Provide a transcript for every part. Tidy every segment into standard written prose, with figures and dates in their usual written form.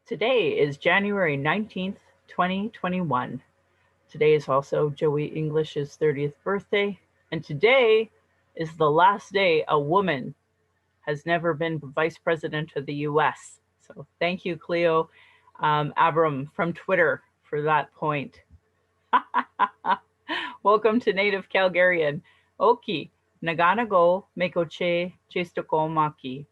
Today is January 19th, 2021. Today is also Joey English's 30th birthday, and today is the last day a woman has never been vice president of the US. So thank you, Cleo Abram from Twitter, for that point. Welcome to Native Calgarian. Oki, Naganago Mekoche Chestokomaki.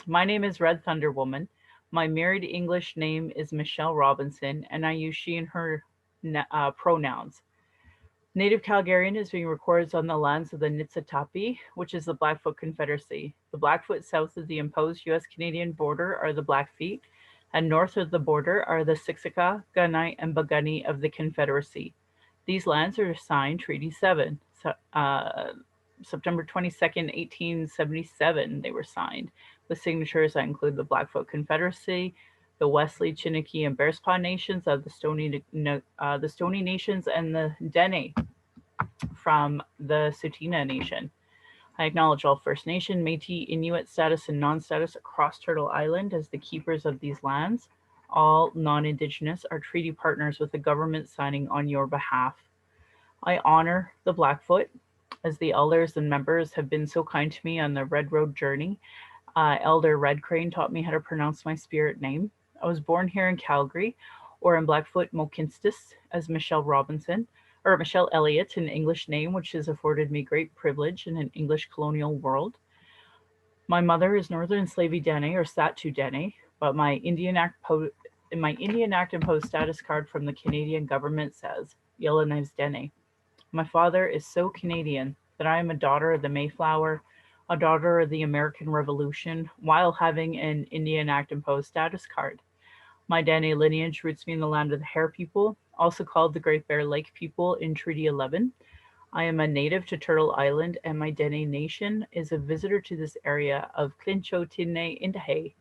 My name is Red Thunder Woman. My married English name is Michelle Robinson, and I use she and her pronouns. Native Calgarian is being recorded on the lands of the Niitsitapi, which is the Blackfoot Confederacy. The Blackfoot south of the imposed U.S.-Canadian border are the Blackfeet, and north of the border are the Siksika, Gunai, and Bagani of the Confederacy. These lands are assigned Treaty 7, September 22nd, 1877, they were signed, with signatures that include the Blackfoot Confederacy, the Wesley, Chiniki, and Bearspaw Nations of the Stoney Nations, and the Dene from the Tsuut'ina Nation. I acknowledge all First Nation, Métis, Inuit status, and non-status across Turtle Island as the keepers of these lands. All non-Indigenous are treaty partners with the government signing on your behalf. I honor the Blackfoot, as the elders and members have been so kind to me on the Red Road journey. Elder Red Crane taught me how to pronounce my spirit name. I was born here in Calgary, or in Blackfoot Mohkinstsis as Michelle Robinson, or Michelle Elliott, an English name which has afforded me great privilege in an English colonial world. My mother is Northern Slavey Dene, or Satu Dene, but my Indian Act imposed status card from the Canadian government says Yellowknives Dene. My father is so Canadian that I am a daughter of the Mayflower, a daughter of the American Revolution, while having an Indian Act imposed status card. My Dene lineage roots me in the land of the Hare people, also called the Great Bear Lake people in Treaty 11. I am a native to Turtle Island, and my Dene Nation is a visitor to this area of Clincho Tinne Indahe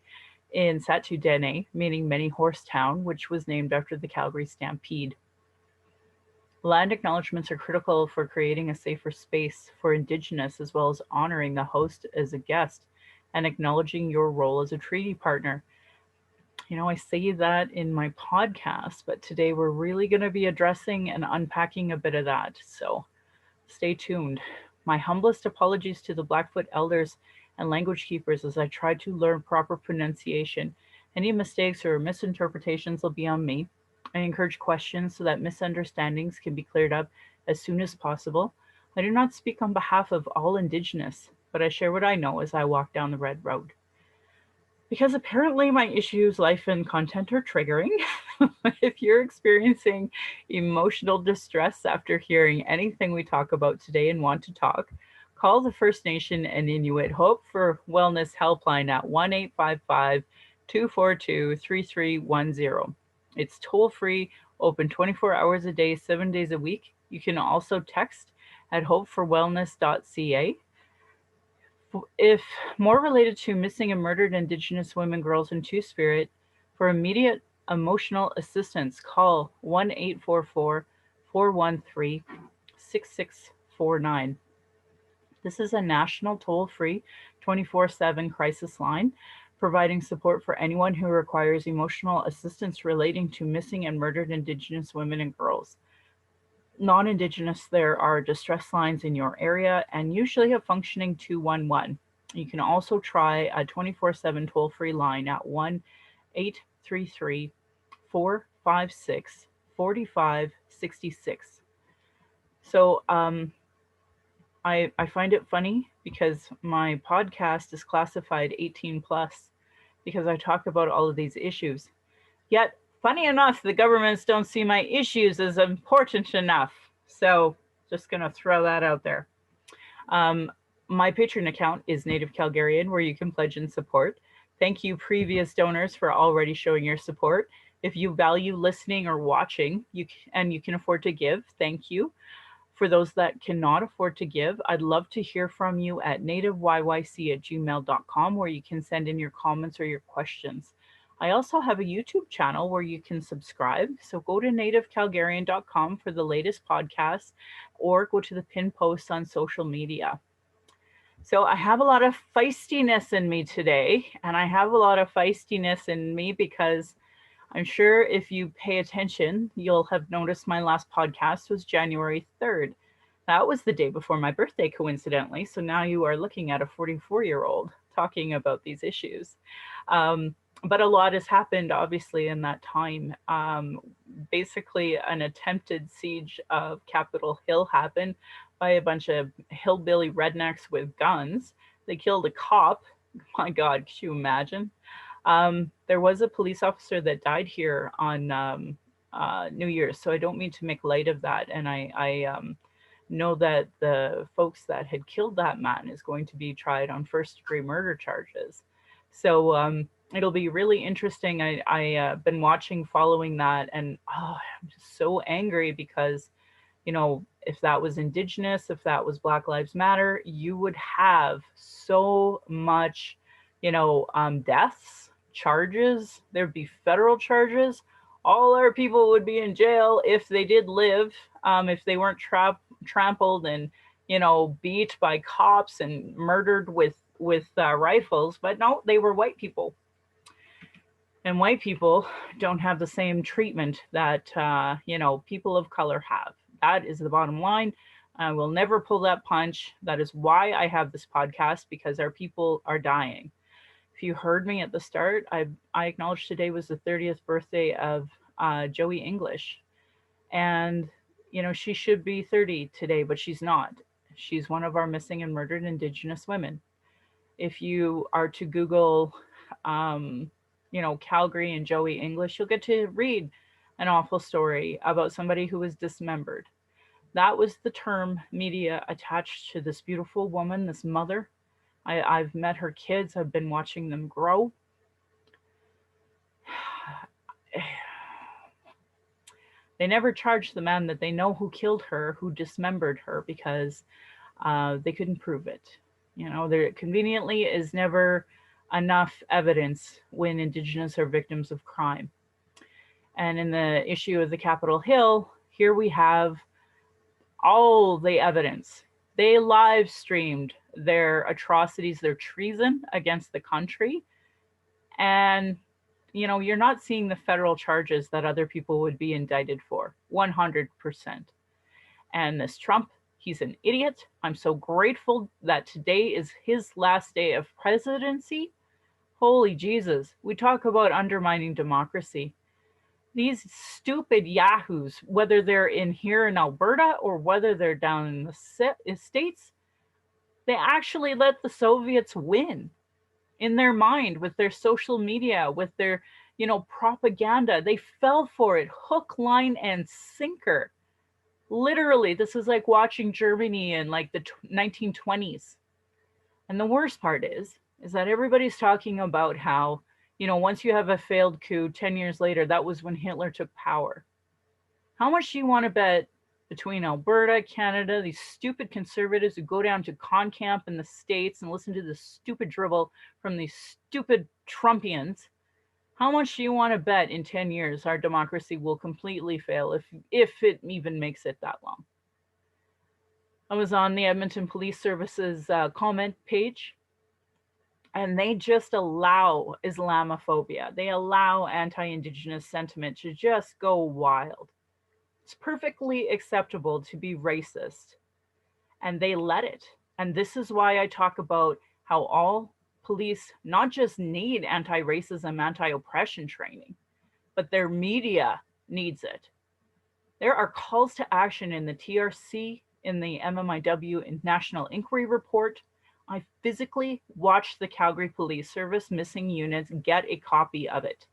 in Satu Dene, meaning Many Horse Town, which was named after the Calgary Stampede. Land acknowledgements are critical for creating a safer space for Indigenous, as well as honoring the host as a guest and acknowledging your role as a treaty partner. You know, I say that in my podcast, but today we're really going to be addressing and unpacking a bit of that. So stay tuned. My humblest apologies to the Blackfoot elders and language keepers as I try to learn proper pronunciation. Any mistakes or misinterpretations will be on me. I encourage questions so that misunderstandings can be cleared up as soon as possible. I do not speak on behalf of all Indigenous, but I share what I know as I walk down the red road. Because apparently my issues, life, and content are triggering. If you're experiencing emotional distress after hearing anything we talk about today and want to talk, call the First Nation and Inuit Hope for Wellness Helpline at 1-855-242-3310. It's toll-free, open 24 hours a day, 7 days a week. You can also text at hopeforwellness.ca. If more related to missing and murdered Indigenous women, girls, and Two-Spirit, for immediate emotional assistance, call 1-844-413-6649. This is a national toll-free 24/7 crisis line, providing support for anyone who requires emotional assistance relating to missing and murdered Indigenous women and girls. Non-Indigenous, there are distress lines in your area and usually a functioning 211. You can also try a 24/7 toll-free line at 1-833-456-4566. So I find it funny because my podcast is classified 18 plus because I talk about all of these issues. Yet, funny enough, the governments don't see my issues as important enough. So, just going to throw that out there. My Patreon account is Native Calgarian, where you can pledge and support. Thank you, previous donors, for already showing your support. If you value listening or watching and you can afford to give, thank you. For those that cannot afford to give, I'd love to hear from you at nativeyyc@gmail.com, where you can send in your comments or your questions. I also have a YouTube channel where you can subscribe. So go to nativecalgarian.com for the latest podcasts or go to the pinned posts on social media. So I have a lot of feistiness in me today, and I have a lot of feistiness in me because I'm sure if you pay attention, you'll have noticed my last podcast was January 3rd. That was the day before my birthday, coincidentally. So now you are looking at a 44-year-old talking about these issues. But a lot has happened, obviously, in that time. Basically, an attempted siege of Capitol Hill happened by a bunch of hillbilly rednecks with guns. They killed a cop. My God, could you imagine? There was a police officer that died here on New Year's, so I don't mean to make light of that. And I know that the folks that had killed that man is going to be tried on first-degree murder charges. So it'll be really interesting. I been watching, following that, and I'm just so angry because, you know, if that was Indigenous, if that was Black Lives Matter, you would have so much, you know, deaths, charges. There'd be federal charges. All our people would be in jail if they did live, if they weren't trampled and, you know, beat by cops and murdered with rifles. But no, they were white people. And white people don't have the same treatment that, you know, people of color have. That is the bottom line. I will never pull that punch. That is why I have this podcast, because our people are dying. If you heard me at the start, I acknowledged today was the 30th birthday of Joey English. And, you know, she should be 30 today, but she's not. She's one of our missing and murdered Indigenous women. If you are to Google, you know, Calgary and Joey English, you'll get to read an awful story about somebody who was dismembered. That was the term media attached to this beautiful woman, this mother. I've met her kids. I've been watching them grow. They never charged the man that they know who killed her, who dismembered her, because they couldn't prove it. You know, there conveniently is never enough evidence when Indigenous are victims of crime. And in the issue of the Capitol Hill, here we have all the evidence. They live streamed their atrocities, their treason against the country. And, you know, you're not seeing the federal charges that other people would be indicted for, 100%. And this Trump, he's an idiot. I'm so grateful that today is his last day of presidency. Holy Jesus, we talk about undermining democracy. These stupid yahoos, whether they're in here in Alberta or whether they're down in the States, they actually let the Soviets win in their mind with their social media, with their, you know, propaganda. They fell for it, hook, line, and sinker. Literally, this is like watching Germany in like the 1920s. And the worst part is that everybody's talking about how, you know, once you have a failed coup, 10 years later, that was when Hitler took power. How much do you want to bet between Alberta, Canada, these stupid conservatives who go down to con camp in the States and listen to this stupid dribble from these stupid Trumpians? How much do you want to bet in 10 years our democracy will completely fail, if it even makes it that long? I was on the Edmonton Police Service's comment page, and they just allow Islamophobia. They allow anti-Indigenous sentiment to just go wild. It's perfectly acceptable to be racist, and they let it. And this is why I talk about how all police not just need anti-racism, anti-oppression training, but their media needs it. There are calls to action in the TRC, in the MMIW, in National Inquiry Report. I physically watched the Calgary Police Service missing units get a copy of it.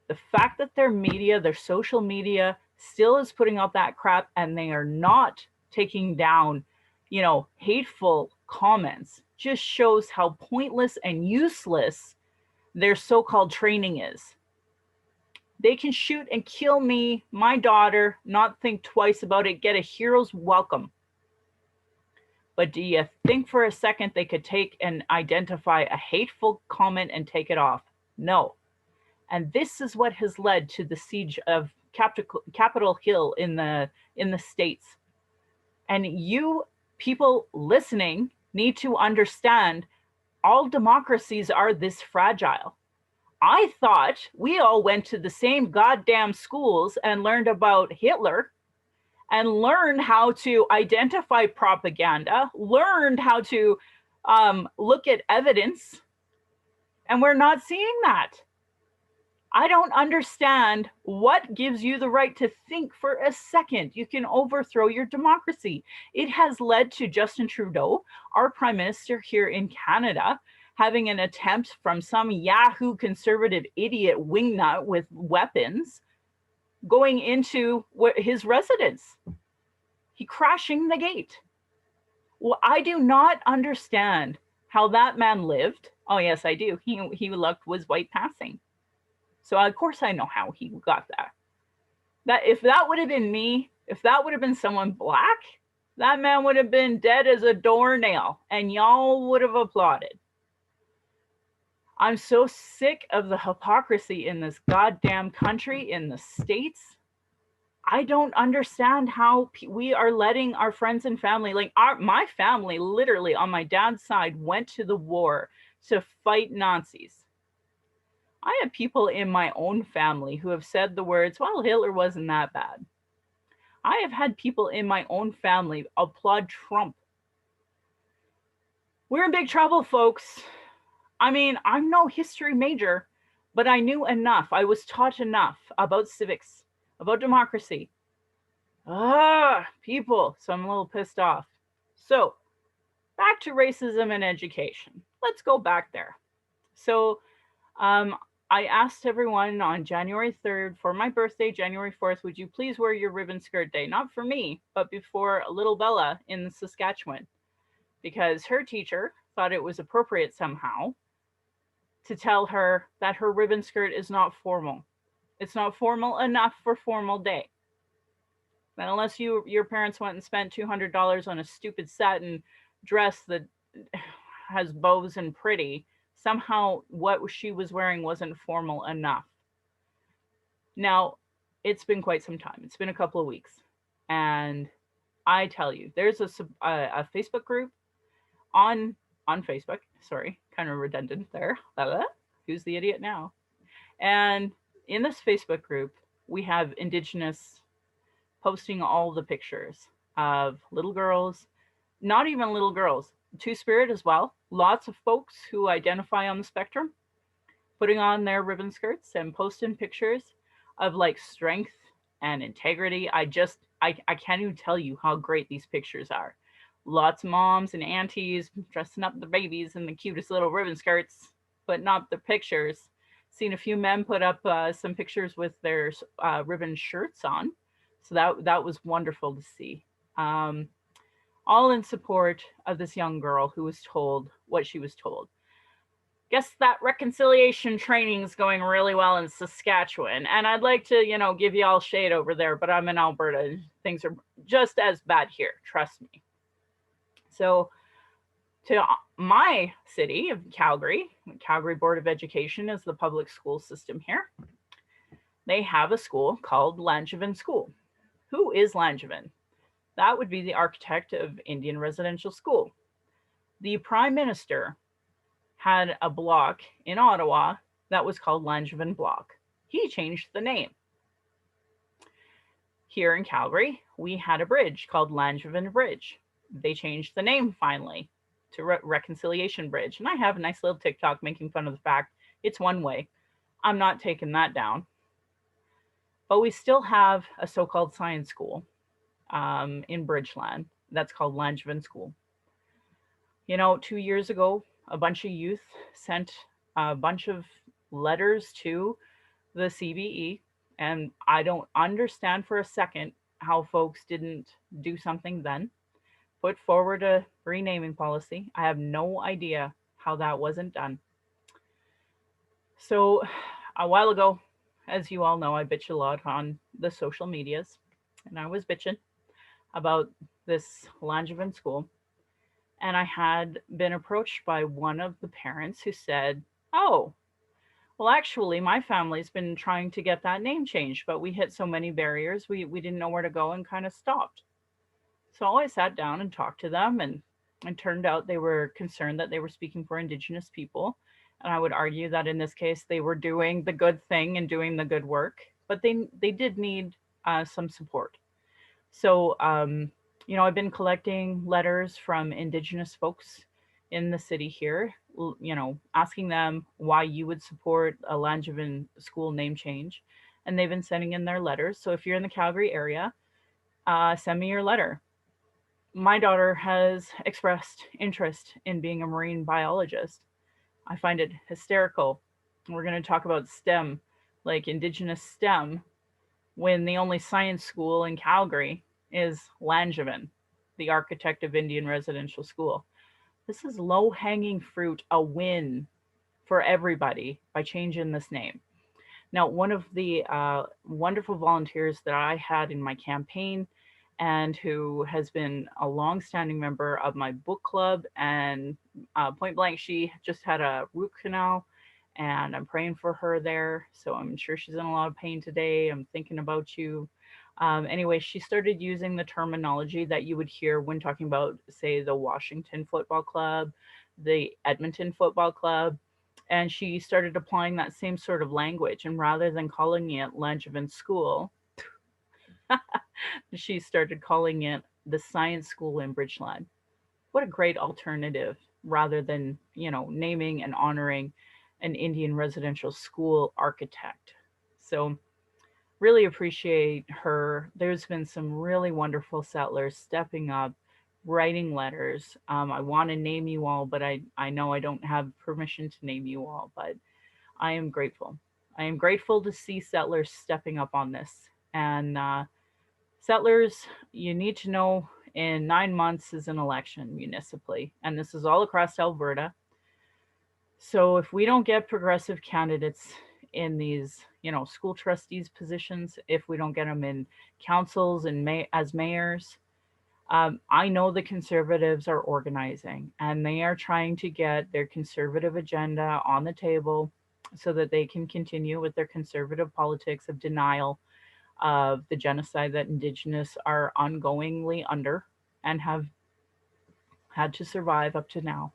The fact that their media, their social media, still is putting out that crap, and they are not taking down, you know, hateful comments, just shows how pointless and useless their so-called training is. They can shoot and kill me, my daughter, not think twice about it, get a hero's welcome. But do you think for a second they could take and identify a hateful comment and take it off? No. And this is what has led to the siege of Capitol Hill in the States. And you people listening need to understand all democracies are this fragile. I thought we all went to the same goddamn schools and learned about Hitler and learned how to identify propaganda, learned how to look at evidence, and we're not seeing that. I don't understand what gives you the right to think for a second you can overthrow your democracy. It has led to Justin Trudeau, our prime minister here in Canada, having an attempt from some Yahoo conservative idiot wingnut with weapons going into his residence. He crashing the gate. Well, I do not understand how that man lived. Oh, yes, I do. He was white passing. So of course I know how he got that. That if that would have been me, if that would have been someone black, that man would have been dead as a doornail and y'all would have applauded. I'm so sick of the hypocrisy in this goddamn country, in the States. I don't understand how we are letting our friends and family, like my family literally on my dad's side went to the war to fight Nazis. I have people in my own family who have said the words, well, Hitler wasn't that bad. I have had people in my own family applaud Trump. We're in big trouble, folks. I mean, I'm no history major, but I knew enough. I was taught enough about civics, about democracy. People. So I'm a little pissed off. So back to racism and education. Let's go back there. So I asked everyone on January 3rd for my birthday, January 4th, would you please wear your ribbon skirt day? Not for me, but before little Bella in Saskatchewan, because her teacher thought it was appropriate somehow to tell her that her ribbon skirt is not formal. It's not formal enough for formal day. And unless your parents went and spent $200 on a stupid satin dress that has bows and pretty, somehow what she was wearing wasn't formal enough. Now, it's been quite some time. It's been a couple of weeks. And I tell you, there's a Facebook group on Facebook. Sorry, kind of redundant there. Who's the idiot now? And in this Facebook group, we have Indigenous posting all the pictures of little girls, not even little girls, Two-Spirit as well. Lots of folks who identify on the spectrum putting on their ribbon skirts and posting pictures of like strength and integrity. I can't even tell you how great these pictures are. Lots of moms and aunties dressing up the babies in the cutest little ribbon skirts, but not the pictures. Seen a few men put up some pictures with their ribbon shirts on. So that was wonderful to see. All in support of this young girl who was told what she was told. Guess that reconciliation training is going really well in Saskatchewan. And I'd like to, give you all shade over there, but I'm in Alberta. Things are just as bad here, trust me. So to my city of Calgary Board of Education is the public school system here. They have a school called Langevin School. Who is Langevin? That would be the architect of Indian Residential School. The Prime Minister had a block in Ottawa that was called Langevin Block. He changed the name. Here in Calgary, we had a bridge called Langevin Bridge. They changed the name finally to Reconciliation Bridge. And I have a nice little TikTok making fun of the fact it's one way. I'm not taking that down. But we still have a so-called science school in Bridgeland that's called Langevin School. 2 years ago, a bunch of youth sent a bunch of letters to the CBE, and I don't understand for a second how folks didn't do something then. Put forward a renaming policy. I have no idea how that wasn't done. So a while ago, as you all know, I bitch a lot on the social medias, and I was bitching about this Langevin school. And I had been approached by one of the parents who said, oh, well, actually, my family's been trying to get that name changed, but we hit so many barriers, we didn't know where to go and kind of stopped. So I sat down and talked to them, and it turned out they were concerned that they were speaking for Indigenous people. And I would argue that in this case, they were doing the good thing and doing the good work, but they did need some support. So, I've been collecting letters from Indigenous folks in the city here, asking them why you would support a Langevin school name change. And they've been sending in their letters. So if you're in the Calgary area, send me your letter. My daughter has expressed interest in being a marine biologist. I find it hysterical. We're going to talk about STEM, like Indigenous STEM, when the only science school in Calgary is Langevin, the Architect of Indian Residential School. This is low hanging fruit, a win for everybody by changing this name. Now, one of the wonderful volunteers that I had in my campaign and who has been a long-standing member of my book club, and point blank, she just had a root canal, and I'm praying for her there. So I'm sure she's in a lot of pain today. I'm thinking about you. Anyway, she started using the terminology that you would hear when talking about, say, the Washington Football Club, the Edmonton Football Club, and she started applying that same sort of language. And rather than calling it Langevin School, she started calling it the Science School in Bridgeland. What a great alternative rather than, naming and honoring an Indian residential school architect. So, really appreciate her. There's been some really wonderful settlers stepping up, writing letters. I want to name you all, but I know I don't have permission to name you all, but I am grateful. I am grateful to see settlers stepping up on this. And settlers, you need to know in 9 months is an election municipally, and this is all across Alberta. So if we don't get progressive candidates in these, school trustees positions, if we don't get them in councils and as mayors, I know the conservatives are organizing and they are trying to get their conservative agenda on the table so that they can continue with their conservative politics of denial of the genocide that Indigenous are ongoingly under and have had to survive up to now.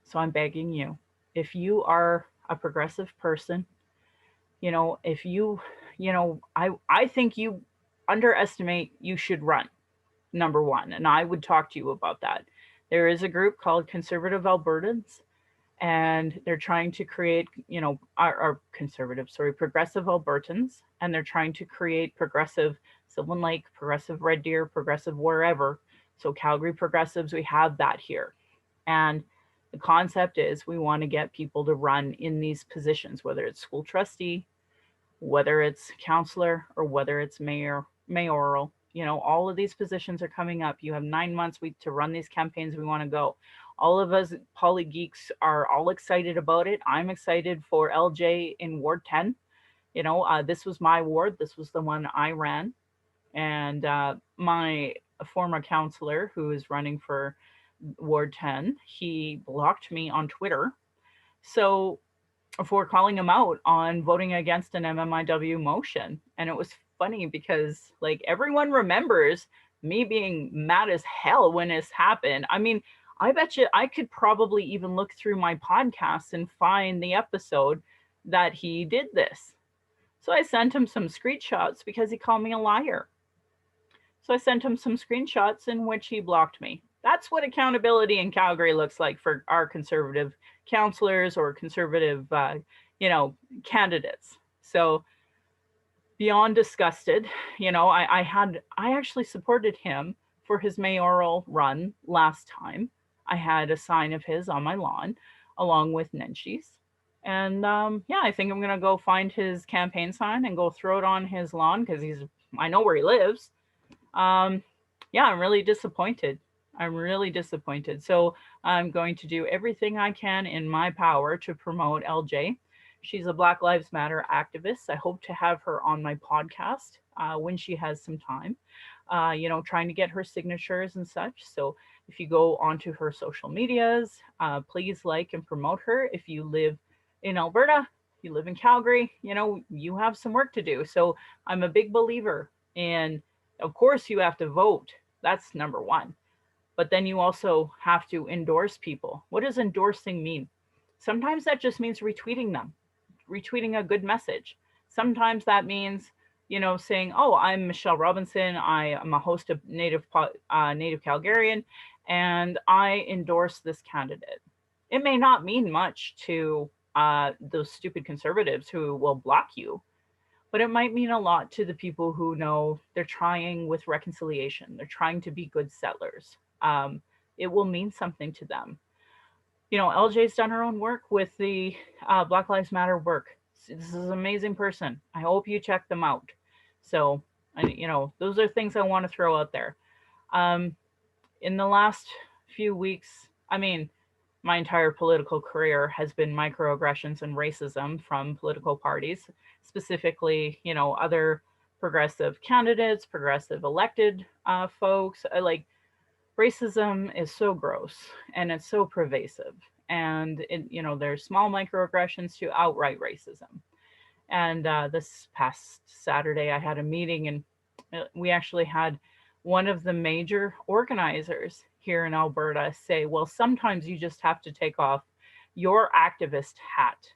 So I'm begging you, if you are a progressive person, if I think you underestimate, you should run, number one. And I would talk to you about that. There is a group called Conservative Albertans, and they're trying to create, our conservative, sorry, progressive Albertans, and they're trying to create progressive Sylvan Lake, progressive Red Deer, progressive wherever. So Calgary progressives, we have that here. And the concept is we want to get people to run in these positions, whether it's school trustee, whether it's counselor, or whether it's mayoral. All of these positions are coming up. You have 9 months to run these campaigns. We want to go. All of us poly geeks are all excited about it. I'm excited for LJ in Ward 10. This was my ward. This was the one I ran. And my former counselor who is running for Ward 10, he blocked me on Twitter. So for calling him out on voting against an MMIW motion. And it was funny because like everyone remembers me being mad as hell when this happened. I mean, I bet you I could probably even look through my podcasts and find the episode that he did this. So I sent him some screenshots because he called me a liar. So I sent him some screenshots in which he blocked me. That's what accountability in Calgary looks like for our conservative counselors or conservative, candidates. So beyond disgusted, I actually supported him for his mayoral run last time. I had a sign of his on my lawn along with Nenshi's. And I think I'm going to go find his campaign sign and go throw it on his lawn because I know where he lives. I'm really disappointed. I'm really disappointed. So I'm going to do everything I can in my power to promote LJ. She's a Black Lives Matter activist. I hope to have her on my podcast when she has some time, trying to get her signatures and such. So if you go onto her social medias, please like and promote her. If you live in Alberta, you live in Calgary, you have some work to do. So I'm a big believer in, of course, you have to vote. That's number one. But then you also have to endorse people. What does endorsing mean? Sometimes that just means retweeting them, retweeting a good message. Sometimes that means, saying, "Oh, I'm Michelle Robinson. I am a host of Native Calgarian, and I endorse this candidate." It may not mean much to those stupid conservatives who will block you, but it might mean a lot to the people who know they're trying with reconciliation. They're trying to be good settlers. It will mean something to them. LJ's done her own work with the Black Lives Matter work. This is an amazing person. I hope you check them out. So, those are things I want to throw out there. Um, in the last few weeks, I mean, my entire political career has been microaggressions and racism from political parties, specifically, other progressive candidates, progressive elected folks. Like, racism is so gross and it's so pervasive. And, there's small microaggressions to outright racism. And this past Saturday, I had a meeting, and we actually had one of the major organizers here in Alberta say, "Well, sometimes you just have to take off your activist hat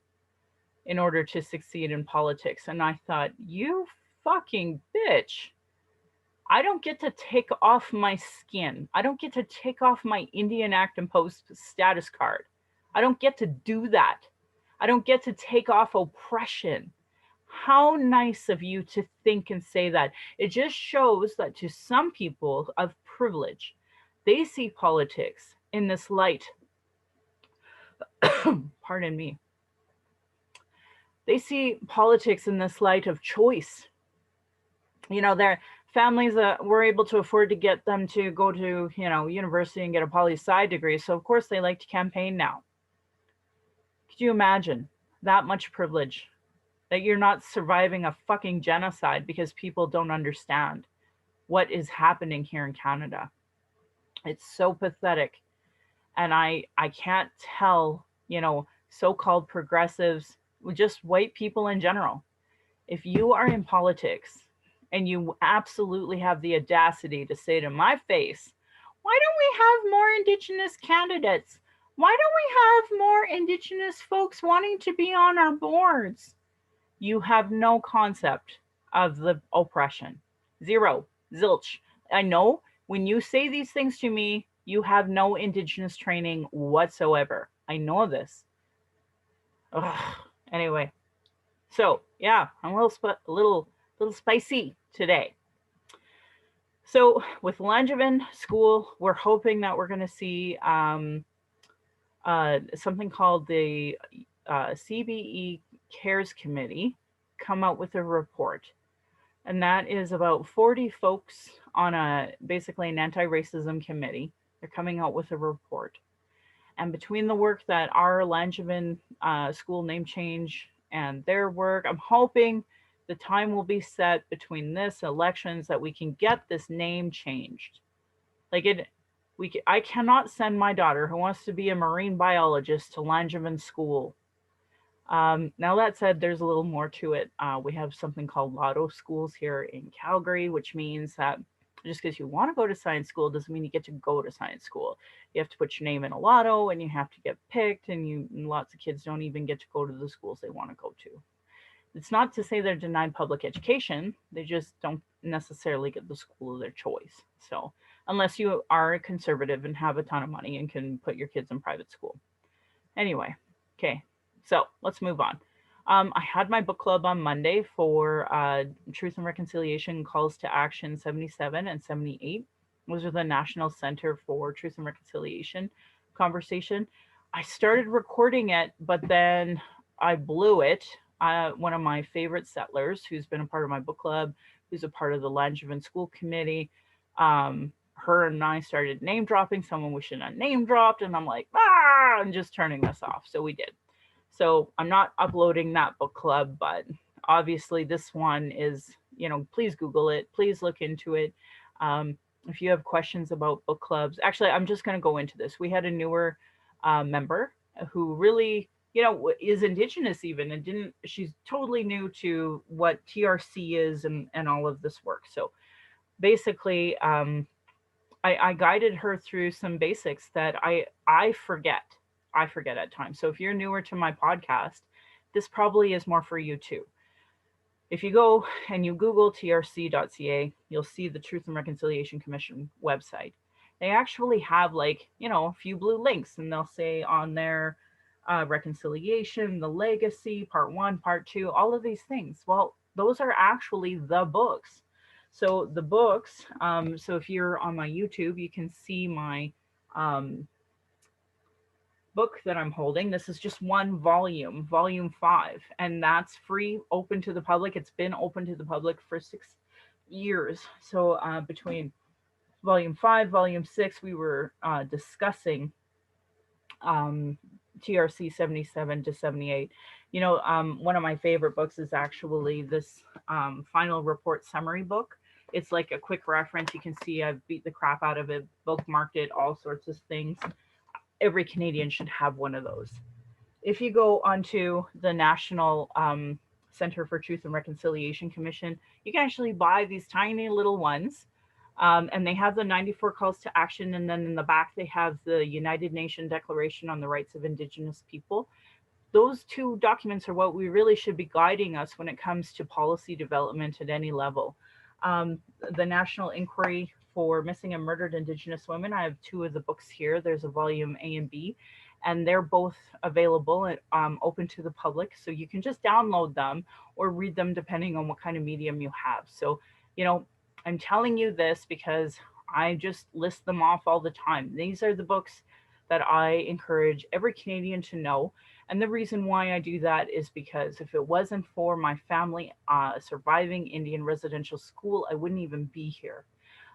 in order to succeed in politics." And I thought, you fucking bitch. I don't get to take off my skin. I don't get to take off my Indian Act and Post status card. I don't get to do that. I don't get to take off oppression. How nice of you to think and say that. It just shows that to some people of privilege, they see politics in this light. Pardon me. They see politics in this light of choice. Their families were able to afford to get them to go to, university and get a poli-sci degree. So, of course, they like to campaign now. Could you imagine that much privilege? That you're not surviving a fucking genocide because people don't understand what is happening here in Canada. It's so pathetic. And I can't tell, so-called progressives, just white people in general. If you are in politics and you absolutely have the audacity to say to my face, "Why don't we have more Indigenous candidates? Why don't we have more Indigenous folks wanting to be on our boards?" You have no concept of the oppression. Zero. Zilch. I know when you say these things to me, you have no Indigenous training whatsoever. I know this. Ugh. Anyway, so yeah, I'm a little spicy today. So with Langevin School, we're hoping that we're going to see something called the CBE Cares Committee come out with a report. And that is about 40 folks on basically an anti-racism committee. They're coming out with a report. And between the work that our Langevin school name change and their work, I'm hoping the time will be set between this elections that we can get this name changed. I cannot send my daughter who wants to be a marine biologist to Langevin School. Now that said, there's a little more to it. We have something called lotto schools here in Calgary, which means that just because you want to go to science school doesn't mean you get to go to science school. You have to put your name in a lotto and you have to get picked, and lots of kids don't even get to go to the schools they want to go to. It's not to say they're denied public education. They just don't necessarily get the school of their choice. So unless you are a conservative and have a ton of money and can put your kids in private school. Anyway, okay, so let's move on. I had my book club on Monday for Truth and Reconciliation Calls to Action 77 and 78. Those are the National Center for Truth and Reconciliation conversation. I started recording it, but then I blew it. One of my favorite settlers who's been a part of my book club, who's a part of the Langevin School Committee, her and I started name dropping someone we shouldn't have name dropped, and I'm like, I'm just turning this off. So we did. So I'm not uploading that book club, but obviously this one is, please Google it, please look into it. If you have questions about book clubs, actually, I'm just going to go into this. We had a newer member who really, is Indigenous even, and she's totally new to what TRC is and all of this work. So basically, I guided her through some basics that I forget. I forget at times. So if you're newer to my podcast, this probably is more for you too. If you go and you Google trc.ca, you'll see the Truth and Reconciliation Commission website. They actually have, like, a few blue links, and they'll say on there, reconciliation, the legacy, part one, part two, all of these things. Well, those are actually the books. So the books, so if you're on my YouTube, you can see my um, book that I'm holding. This is just one volume, volume 5, and that's free, open to the public. It's been open to the public for 6 years. So between volume 5, volume 6, we were discussing um, TRC 77 to 78. One of my favorite books is actually this final report summary book. It's like a quick reference. You can see I've beat the crap out of it, bookmarked it, all sorts of things. Every Canadian should have one of those. If you go onto the National Center for Truth and Reconciliation Commission, you can actually buy these tiny little ones. And they have the 94 calls to action. And then in the back, they have the United Nations Declaration on the Rights of Indigenous People. Those two documents are what we really should be guiding us when it comes to policy development at any level. The National Inquiry for Missing and Murdered Indigenous Women, I have two of the books here. There's a volume A and B, and they're both available and open to the public. So you can just download them or read them depending on what kind of medium you have. So, I'm telling you this because I just list them off all the time. These are the books that I encourage every Canadian to know. And the reason why I do that is because if it wasn't for my family surviving Indian residential school, I wouldn't even be here.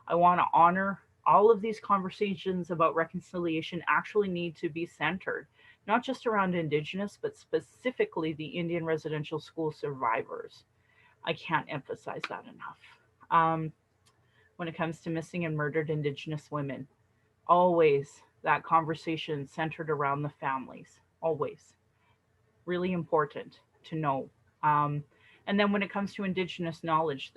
I want to honor all of these conversations about reconciliation actually need to be centered, not just around Indigenous, but specifically the Indian residential school survivors. I can't emphasize that enough. When it comes to missing and murdered Indigenous women, always that conversation centered around the families, always. Really important to know. And then when it comes to Indigenous knowledge,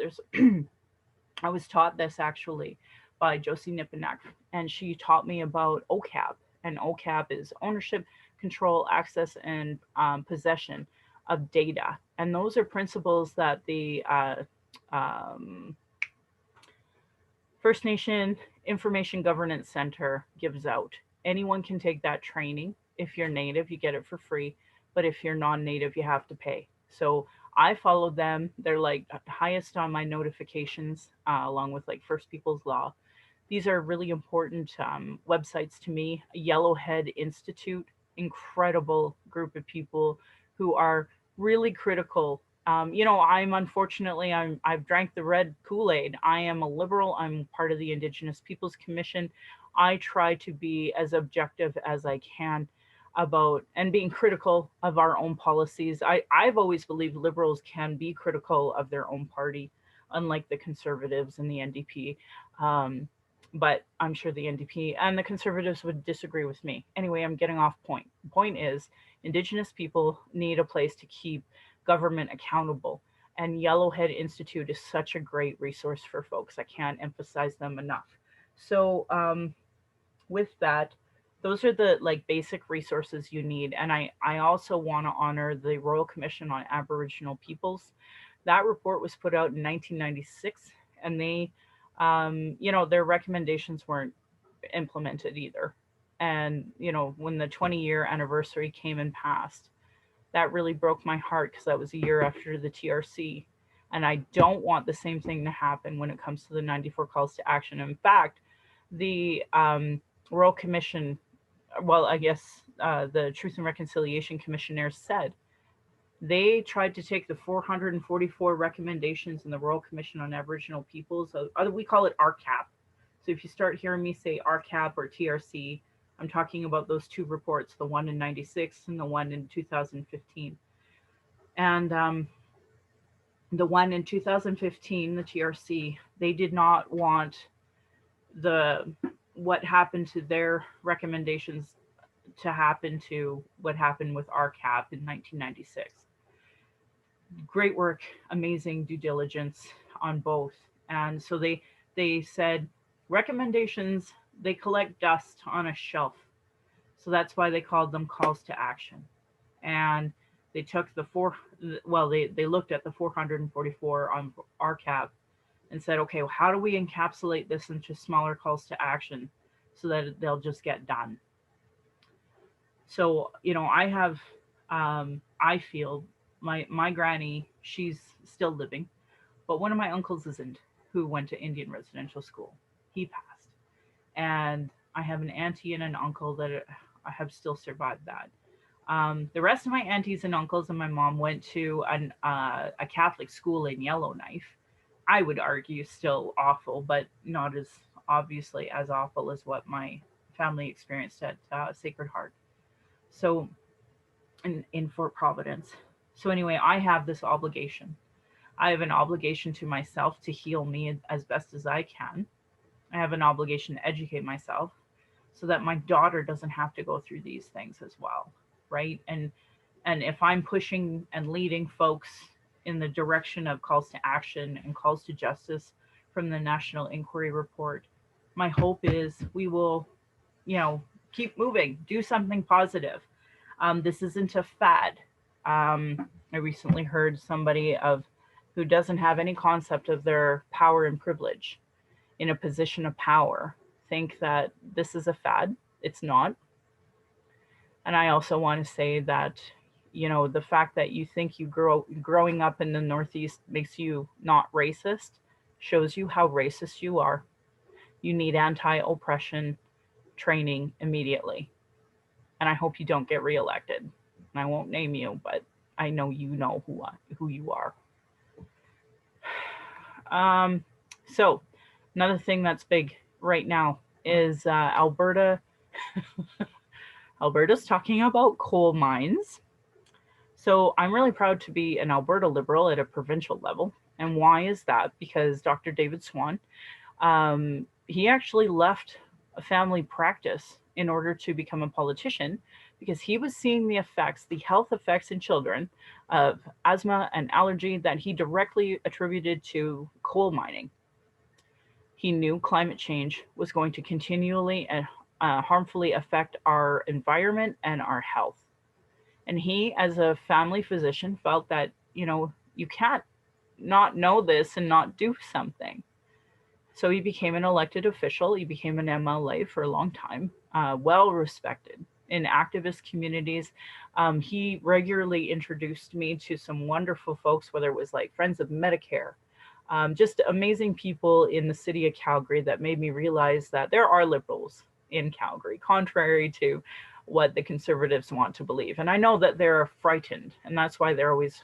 I was taught this actually by Josie Nipinak, and she taught me about OCAP. And OCAP is ownership, control, access, and possession of data. And those are principles that the First Nation Information Governance Center gives out. Anyone can take that training. If you're Native, you get it for free. But if you're non-Native, you have to pay. So I followed them. They're like highest on my notifications, along with like First Peoples Law. These are really important websites to me. Yellowhead Institute, incredible group of people who are really critical. I've drank the red Kool-Aid. I am a liberal. I'm part of the Indigenous Peoples Commission. I try to be as objective as I can about and being critical of our own policies. I've always believed liberals can be critical of their own party, unlike the Conservatives and the NDP. But I'm sure the NDP and the Conservatives would disagree with me. Anyway, I'm getting off point. The point is, Indigenous people need a place to keep government accountable. And Yellowhead Institute is such a great resource for folks. I can't emphasize them enough. So with that, those are the like basic resources you need. And I also want to honor the Royal Commission on Aboriginal Peoples. That report was put out in 1996, and they, their recommendations weren't implemented either. And, when the 20-year anniversary came and passed, that really broke my heart because that was a year after the TRC. And I don't want the same thing to happen when it comes to the 94 calls to action. In fact, the Royal Commission, well, I guess the Truth and Reconciliation Commissioners said they tried to take the 444 recommendations in the Royal Commission on Aboriginal Peoples. We call it RCAP. So if you start hearing me say RCAP or TRC, I'm talking about those two reports, the one in 96 and the one in 2015. And the one in 2015, the TRC, they did not want what happened to their recommendations to happen to what happened with RCAP in 1996. Great work, amazing due diligence on both. And so they said recommendations, they collect dust on a shelf. So that's why they called them calls to action. And they took they looked at the 444 on RCAP and said, okay, well, how do we encapsulate this into smaller calls to action so that they'll just get done? So, I feel my granny, she's still living, but one of my uncles isn't, who went to Indian residential school. He passed. And I have an auntie and an uncle that have still survived that. The rest of my aunties and uncles and my mom went to a Catholic school in Yellowknife. I would argue still awful, but not as obviously as awful as what my family experienced at Sacred Heart. So, in Fort Providence. So, anyway, I have this obligation. I have an obligation to myself to heal me as best as I can. I have an obligation to educate myself so that my daughter doesn't have to go through these things as well, right? And if I'm pushing and leading folks in the direction of calls to action and calls to justice from the National Inquiry Report, my hope is we will, keep moving, do something positive. This isn't a fad. I recently heard somebody who doesn't have any concept of their power and privilege in a position of power think that this is a fad. It's not. And I also want to say that, the fact that you think growing up in the Northeast makes you not racist shows you how racist you are. You need anti-oppression training immediately. And I hope you don't get reelected. And I won't name you, but I know you know who you are. So another thing that's big right now is Alberta. Alberta's talking about coal mines. So I'm really proud to be an Alberta Liberal at a provincial level. And why is that? Because Dr. David Swan, he actually left a family practice in order to become a politician because he was seeing the health effects in children of asthma and allergy that he directly attributed to coal mining. He knew climate change was going to continually and harmfully affect our environment and our health. And he, as a family physician, felt that, you can't not know this and not do something. So he became an elected official. He became an MLA for a long time, well respected in activist communities. He regularly introduced me to some wonderful folks, whether it was like Friends of Medicare, just amazing people in the city of Calgary that made me realize that there are liberals in Calgary, contrary to what the conservatives want to believe. And I know that they're frightened, and that's why they're always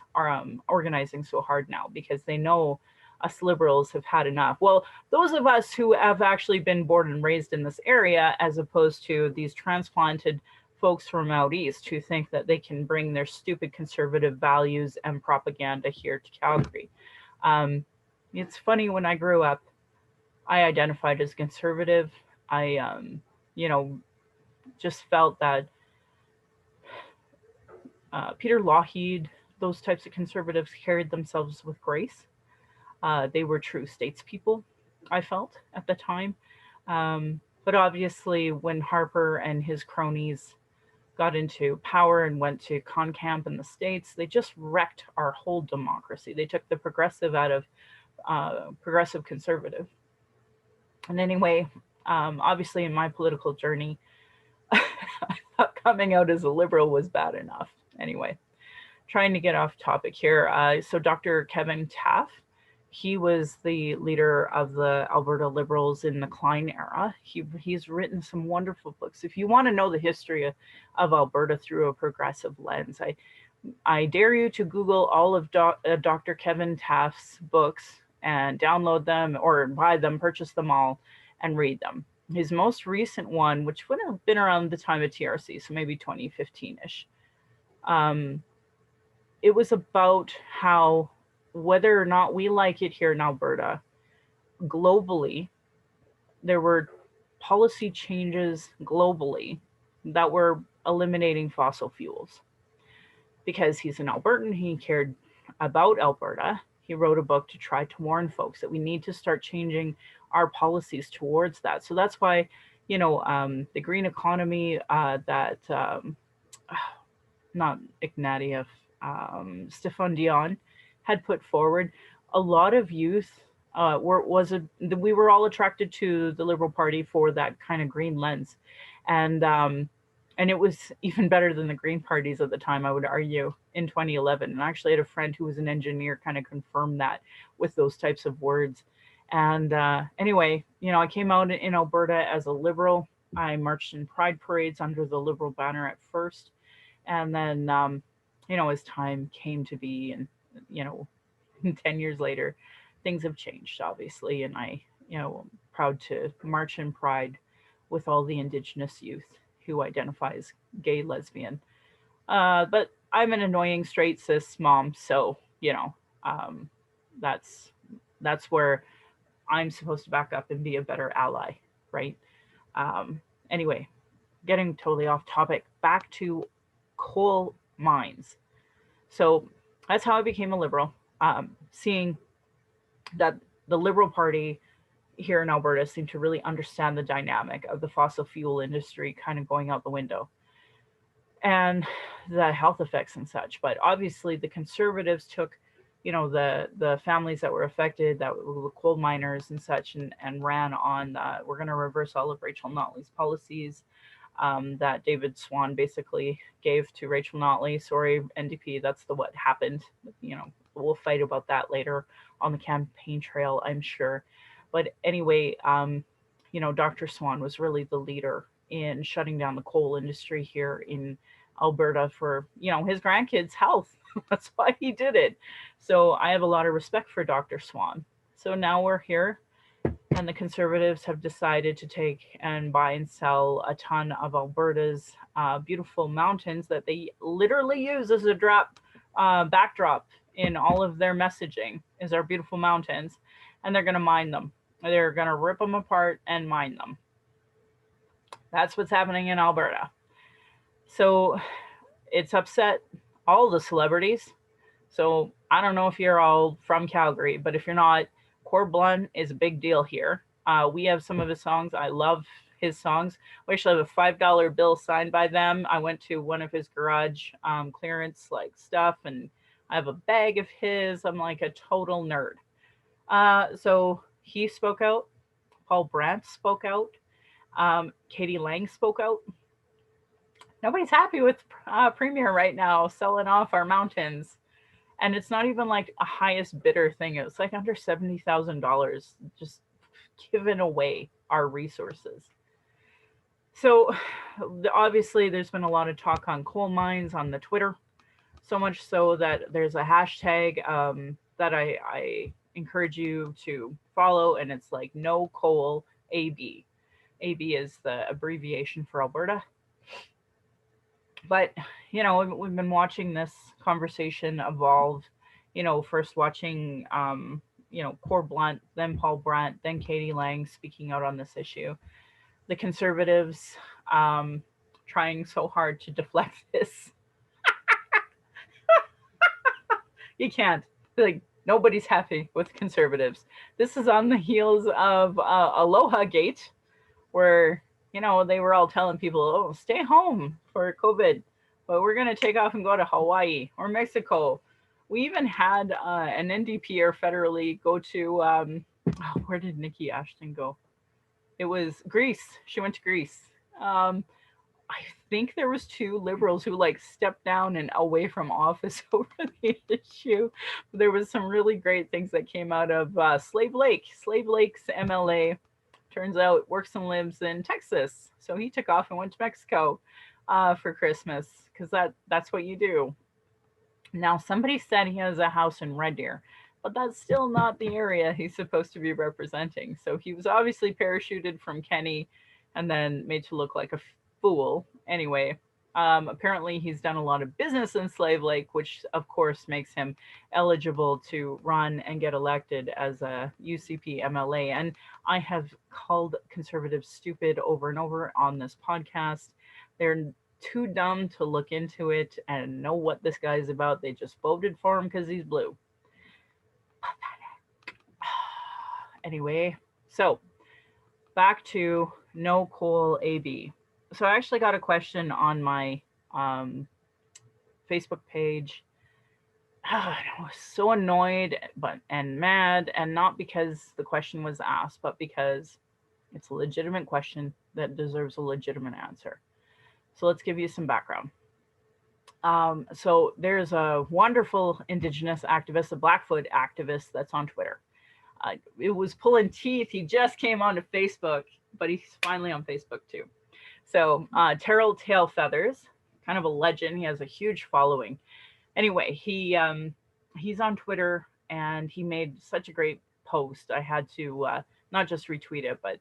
organizing so hard now, because they know us liberals have had enough. Well, those of us who have actually been born and raised in this area, as opposed to these transplanted folks from out east who think that they can bring their stupid conservative values and propaganda here to Calgary. It's funny, when I grew up, I identified as conservative. I, just felt that Peter Lougheed, those types of conservatives carried themselves with grace. They were true statespeople, I felt, at the time. But obviously, when Harper and his cronies got into power and went to CONCAMP in the States, they just wrecked our whole democracy. They took the progressive out of progressive conservative. And anyway, obviously in my political journey, I thought coming out as a liberal was bad enough. Anyway, trying to get off topic here. So Dr. Kevin Taft, he was the leader of the Alberta Liberals in the Klein era. He's written some wonderful books. If you want to know the history of Alberta through a progressive lens, I dare you to Google all of Dr. Kevin Taft's books and download them or buy them, purchase them all, and read them. His most recent one, which would have been around the time of TRC, so maybe 2015-ish, it was about how, whether or not we like it here in Alberta, globally, there were policy changes globally that were eliminating fossil fuels. Because he's an Albertan, he cared about Alberta. He wrote a book to try to warn folks that we need to start changing our policies towards that. So that's why, the green economy that not Ignatieff, Stefan Dion had put forward, a lot of youth we were all attracted to the Liberal Party for that kind of green lens, and and it was even better than the Green parties at the time, I would argue, in 2011. And I actually had a friend who was an engineer kind of confirm that with those types of words. And anyway, I came out in Alberta as a Liberal. I marched in pride parades under the Liberal banner at first, and then as time came to be, and you know 10 years later, things have changed, obviously, and I'm proud to march in pride with all the Indigenous youth who identify as gay, lesbian. But I'm an annoying straight cis mom, so um, that's that's where I'm supposed to back up and be a better ally, right? Um, anyway, getting totally off topic, back to coal mines. So that's how I became a Liberal, seeing that the Liberal Party here in Alberta seemed to really understand the dynamic of the fossil fuel industry kind of going out the window and the health effects and such. But obviously, the Conservatives took, the families that were affected, that were the coal miners and such, and ran on, we're going to reverse all of Rachel Notley's policies that David Swan basically gave to Rachel Notley. Sorry, NDP, that's what happened. We'll fight about that later on the campaign trail, I'm sure. But anyway, Dr. Swan was really the leader in shutting down the coal industry here in Alberta for, his grandkids' health. That's why he did it. So I have a lot of respect for Dr. Swan. So now we're here, and the Conservatives have decided to take and buy and sell a ton of Alberta's beautiful mountains that they literally use as a backdrop in all of their messaging, is our beautiful mountains, and they're going to mine them. They're going to rip them apart and mine them. That's what's happening in Alberta. So it's upset all the celebrities. So I don't know if you're all from Calgary, but if you're not, Core Blunt is a big deal here. We have some of his songs. I love his songs. We actually have a $5 bill signed by them. I went to one of his garage clearance stuff, and I have a bag of his. I'm like a total nerd. So he spoke out. Paul Brandt spoke out. Katie Lang spoke out. Nobody's happy with Premier right now selling off our mountains. And it's not even like a highest bidder thing. It's like under $70,000 just giving away our resources. So obviously there's been a lot of talk on coal mines on the Twitter, so much so that there's a hashtag that I encourage you to follow, and it's like no coal AB. AB is the abbreviation for Alberta. But we've been watching this conversation evolve. First watching Core Blunt, then Paul Brandt, then Katie Lang speaking out on this issue. The Conservatives trying so hard to deflect this. You can't. Nobody's happy with Conservatives. This is on the heels of Aloha Gate, where they were all telling people, oh, stay home for COVID, but we're going to take off and go to Hawaii or Mexico. We even had an NDP or federally go to, where did Nikki Ashton go? It was Greece. She went to Greece. I think there was 2 Liberals who stepped down and away from office over the issue. There was some really great things that came out of Slave Lake's MLA. Turns out works and lives in Texas. So he took off and went to Mexico for Christmas, because that's what you do. Now, somebody said he has a house in Red Deer, but that's still not the area he's supposed to be representing. So he was obviously parachuted from Kenny and then made to look like a fool. Anyway, apparently he's done a lot of business in Slave Lake, which of course makes him eligible to run and get elected as a UCP MLA. And I have called Conservatives stupid over and over on this podcast. They're too dumb to look into it and know what this guy's about. They just voted for him because he's blue. Anyway, so back to no coal AB. So I actually got a question on my um, Facebook page. I was so annoyed and mad, and not because the question was asked, but because it's a legitimate question that deserves a legitimate answer. So let's give you some background. So there's a wonderful Indigenous activist, a Blackfoot activist that's on Twitter. It was pulling teeth. He just came onto Facebook, but he's finally on Facebook too. So Terrell Tailfeathers, kind of a legend. He has a huge following. Anyway, he's on Twitter and he made such a great post. I had to not just retweet it, but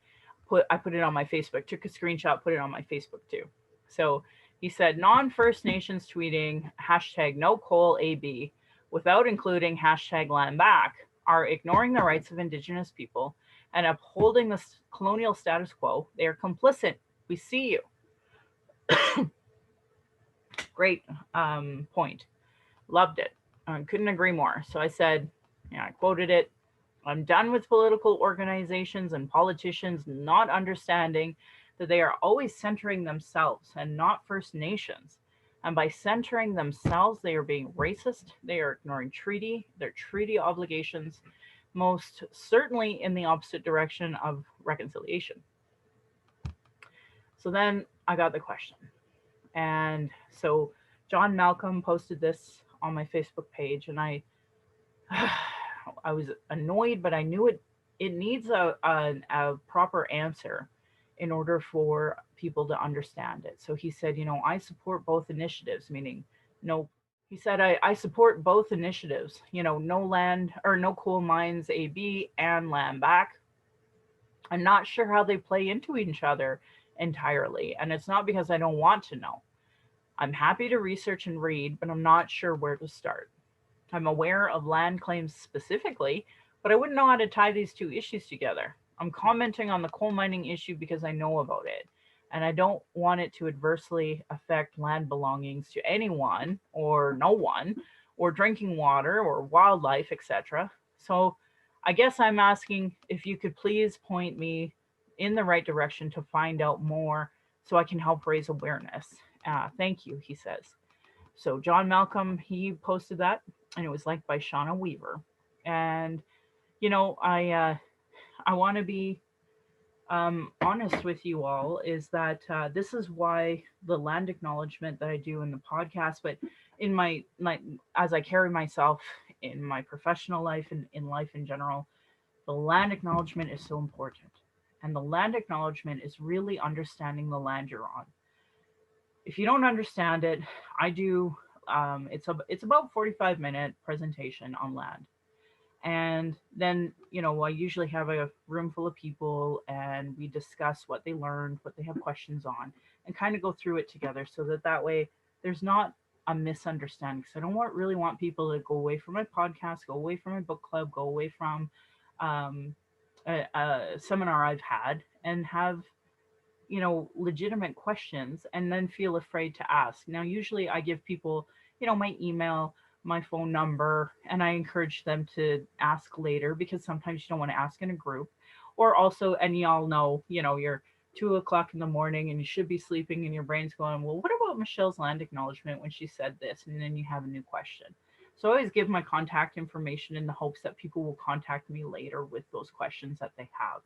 I put it on my Facebook. Took a screenshot, put it on my Facebook too. So he said, non-First Nations tweeting hashtag no coal AB without including hashtag land back are ignoring the rights of Indigenous people and upholding the colonial status quo. They are complicit. We see you. Great point. Loved it. Couldn't agree more. So I said, I quoted it. I'm done with political organizations and politicians not understanding that they are always centering themselves and not First Nations. And by centering themselves, they are being racist. They are ignoring their treaty obligations, most certainly in the opposite direction of reconciliation. So then I got the question. And so John Malcolm posted this on my Facebook page, and I was annoyed, but I knew it needs a proper answer in order for people to understand it. So he said, I support both initiatives, meaning no. He said, I support both initiatives, no land or no coal mines AB and land back. I'm not sure how they play into each other entirely, and it's not because I don't want to know. I'm happy to research and read, but I'm not sure where to start. I'm aware of land claims specifically, but I wouldn't know how to tie these two issues together. I'm commenting on the coal mining issue because I know about it, and I don't want it to adversely affect land belongings to anyone or no one, or drinking water or wildlife, etc. So I guess I'm asking if you could please point me in the right direction to find out more so I can help raise awareness. Thank you, he says. So John Malcolm, he posted that, and it was liked by Shauna Weaver. And I want to be honest with you all, is that this is why the land acknowledgement that I do in the podcast, but in my as I carry myself in my professional life and in life in general, the land acknowledgement is so important. And the land acknowledgement is really understanding the land you're on. If you don't understand it, I do. It's about 45-minute presentation on land, and then I usually have a room full of people, and we discuss what they learned, what they have questions on, and kind of go through it together, so that way there's not a misunderstanding. Because I don't really want people to go away from my podcast, go away from my book club, go away from a seminar I've had, and have legitimate questions and then feel afraid to ask. Now, usually I give people, my email, my phone number, and I encourage them to ask later, because sometimes you don't want to ask in a group. Or also, and y'all know, you're 2 o'clock in the morning and you should be sleeping and your brain's going, well, what about Michelle's land acknowledgement when she said this? And then you have a new question. So I always give my contact information in the hopes that people will contact me later with those questions that they have.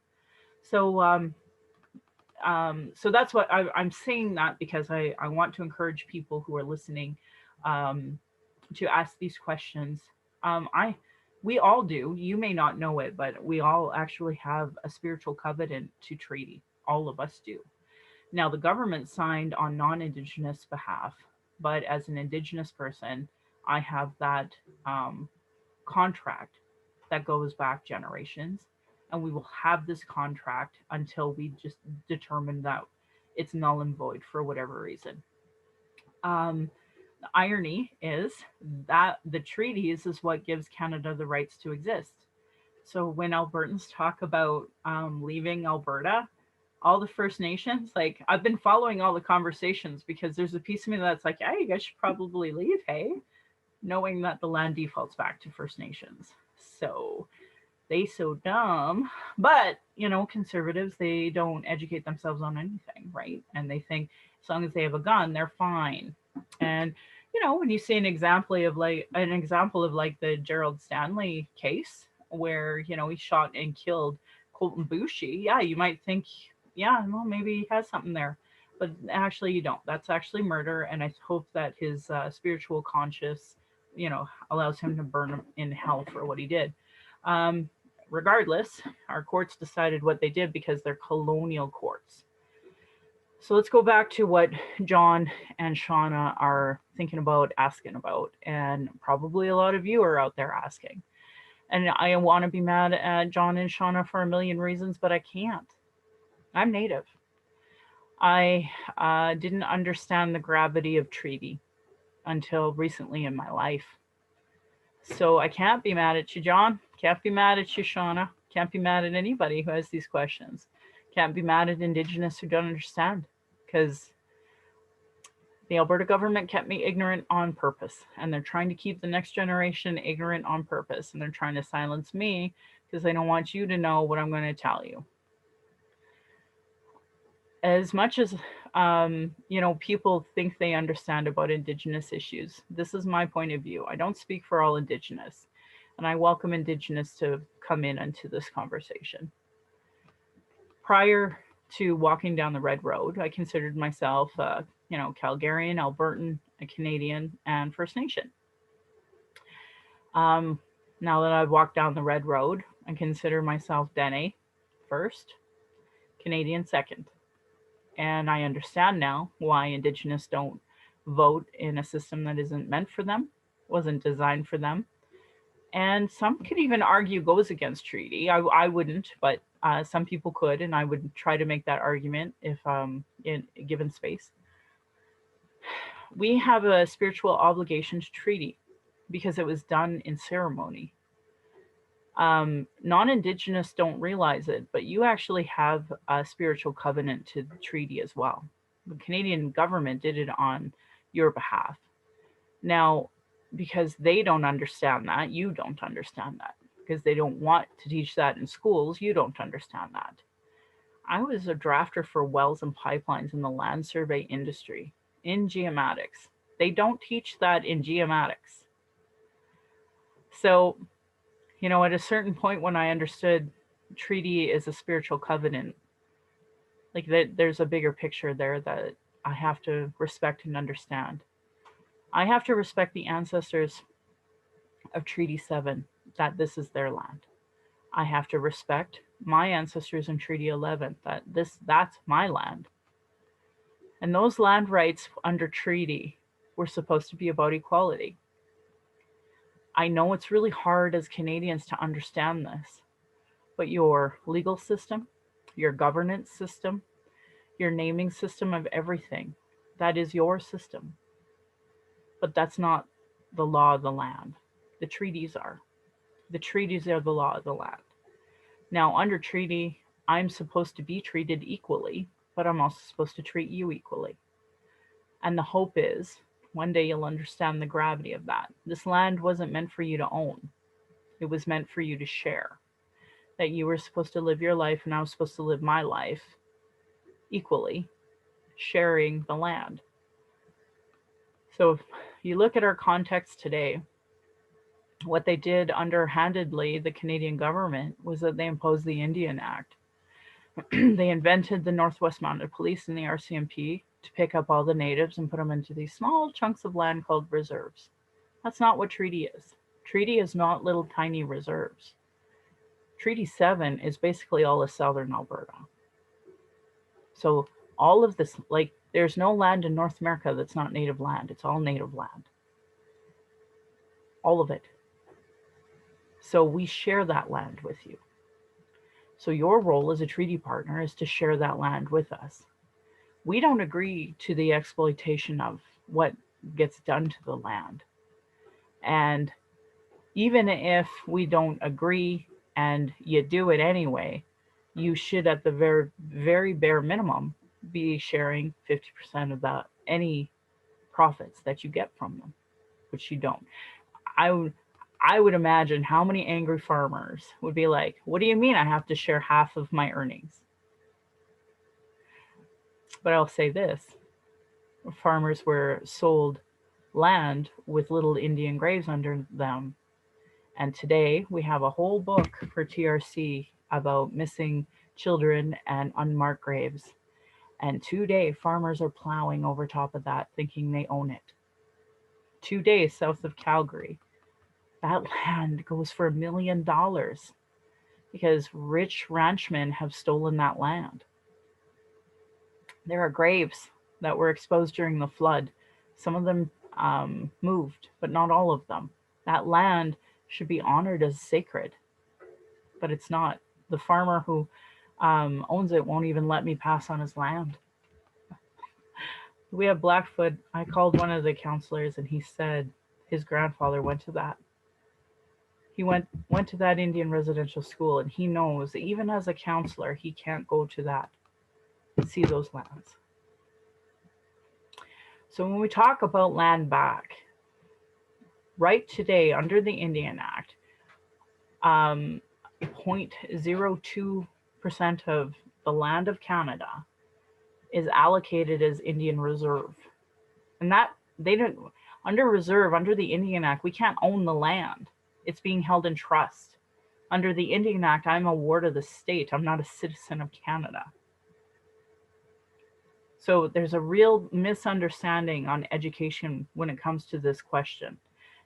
So that's what I'm saying, that because I want to encourage people who are listening to ask these questions. We all do. You may not know it, but we all actually have a spiritual covenant to treaty. All of us do. Now, the government signed on non-Indigenous behalf, but as an Indigenous person, I have that contract that goes back generations, and we will have this contract until we just determine that it's null and void for whatever reason. The irony is that the treaties is what gives Canada the rights to exist. So when Albertans talk about leaving Alberta, all the First Nations, like, I've been following all the conversations, because there's a piece of me that's like, yeah, you guys should probably leave, hey, knowing that the land defaults back to First Nations. So They so dumb. But, conservatives, they don't educate themselves on anything, right? And they think as long as they have a gun, they're fine. And when you see an example of the Gerald Stanley case where, he shot and killed Colton Bushi, yeah, you might think, yeah, well, maybe he has something there. But actually, you don't. That's actually murder. And I hope that his spiritual conscience, allows him to burn in hell for what he did. Um, Regardless, our courts decided what they did because they're colonial courts. So let's go back to what John and Shauna are thinking about, asking about, and probably a lot of you are out there asking. And I want to be mad at John and Shauna for a million reasons, but I can't. I'm Native. I didn't understand the gravity of treaty until recently in my life. So I can't be mad at you, John. Can't be mad at you, Shauna. Can't be mad at anybody who has these questions. Can't be mad at Indigenous who don't understand. Because the Alberta government kept me ignorant on purpose. And they're trying to keep the next generation ignorant on purpose. And they're trying to silence me because they don't want you to know what I'm going to tell you. As much as people think they understand about Indigenous issues, this is my point of view. I don't speak for all Indigenous, and I welcome Indigenous to come in into this conversation. Prior to walking down the red road, I considered myself, Calgarian, Albertan, a Canadian, and First Nation. Now that I've walked down the red road, I consider myself Dene first, Canadian second. And I understand now why Indigenous don't vote in a system that isn't meant for them, wasn't designed for them. And some could even argue goes against treaty. I wouldn't, but some people could, and I would try to make that argument if in a given space. We have a spiritual obligation to treaty because it was done in ceremony. Non-Indigenous don't realize it, but you actually have a spiritual covenant to the treaty as well. The Canadian government did it on your behalf. Now, because they don't understand that, you don't understand that. Because they don't want to teach that in schools, you don't understand that. I was a drafter for wells and pipelines in the land survey industry, in geomatics. They don't teach that in geomatics. So, at a certain point when I understood treaty is a spiritual covenant, like that there's a bigger picture there that I have to respect and understand. I have to respect the ancestors of Treaty 7, that this is their land. I have to respect my ancestors in Treaty 11, that's my land. And those land rights under treaty were supposed to be about equality. I know it's really hard as Canadians to understand this, but your legal system, your governance system, your naming system of everything, that is your system. But that's not the law of the land. The treaties are. The treaties are the law of the land. Now, under treaty, I'm supposed to be treated equally, but I'm also supposed to treat you equally. And the hope is one day you'll understand the gravity of that. This land wasn't meant for you to own. It was meant for you to share. That you were supposed to live your life and I was supposed to live my life equally, sharing the land. So if you look at our context today, what they did underhandedly, the Canadian government, was that they imposed the Indian Act. They invented the Northwest Mounted Police and the RCMP to pick up all the natives and put them into these small chunks of land called reserves. That's not what treaty is. Treaty is not little tiny reserves. Treaty 7 is basically all of southern Alberta. So all of this, like, there's no land in North America that's not native land. It's all native land. All of it. So we share that land with you. So your role as a treaty partner is to share that land with us. We don't agree to the exploitation of what gets done to the land. And even if we don't agree and you do it anyway, you should at the very, very bare minimum be sharing 50% of that, any profits that you get from them, which you don't. I would imagine how many angry farmers would be like, what do you mean I have to share half of my earnings? But I'll say this, farmers were sold land with little Indian graves under them. And today we have a whole book for TRC about missing children and unmarked graves. And today farmers are plowing over top of that thinking they own it. 2 days south of Calgary, that land goes for $1 million because rich ranchmen have stolen that land. There are graves that were exposed during the flood. Some of them moved, but not all of them. That land should be honored as sacred, but it's not. The farmer who owns it won't even let me pass on his land. We have Blackfoot. I called one of the counselors, and he said his grandfather went to that. He went to that Indian residential school, and he knows that even as a counselor, he can't go to that and see those lands. So when we talk about land back, right today under the Indian Act, 0.02% of the land of Canada is allocated as Indian reserve. And that they don't, under reserve, under the Indian Act, we can't own the land. It's being held in trust. Under the Indian Act, I'm a ward of the state. I'm not a citizen of Canada. So there's a real misunderstanding on education when it comes to this question.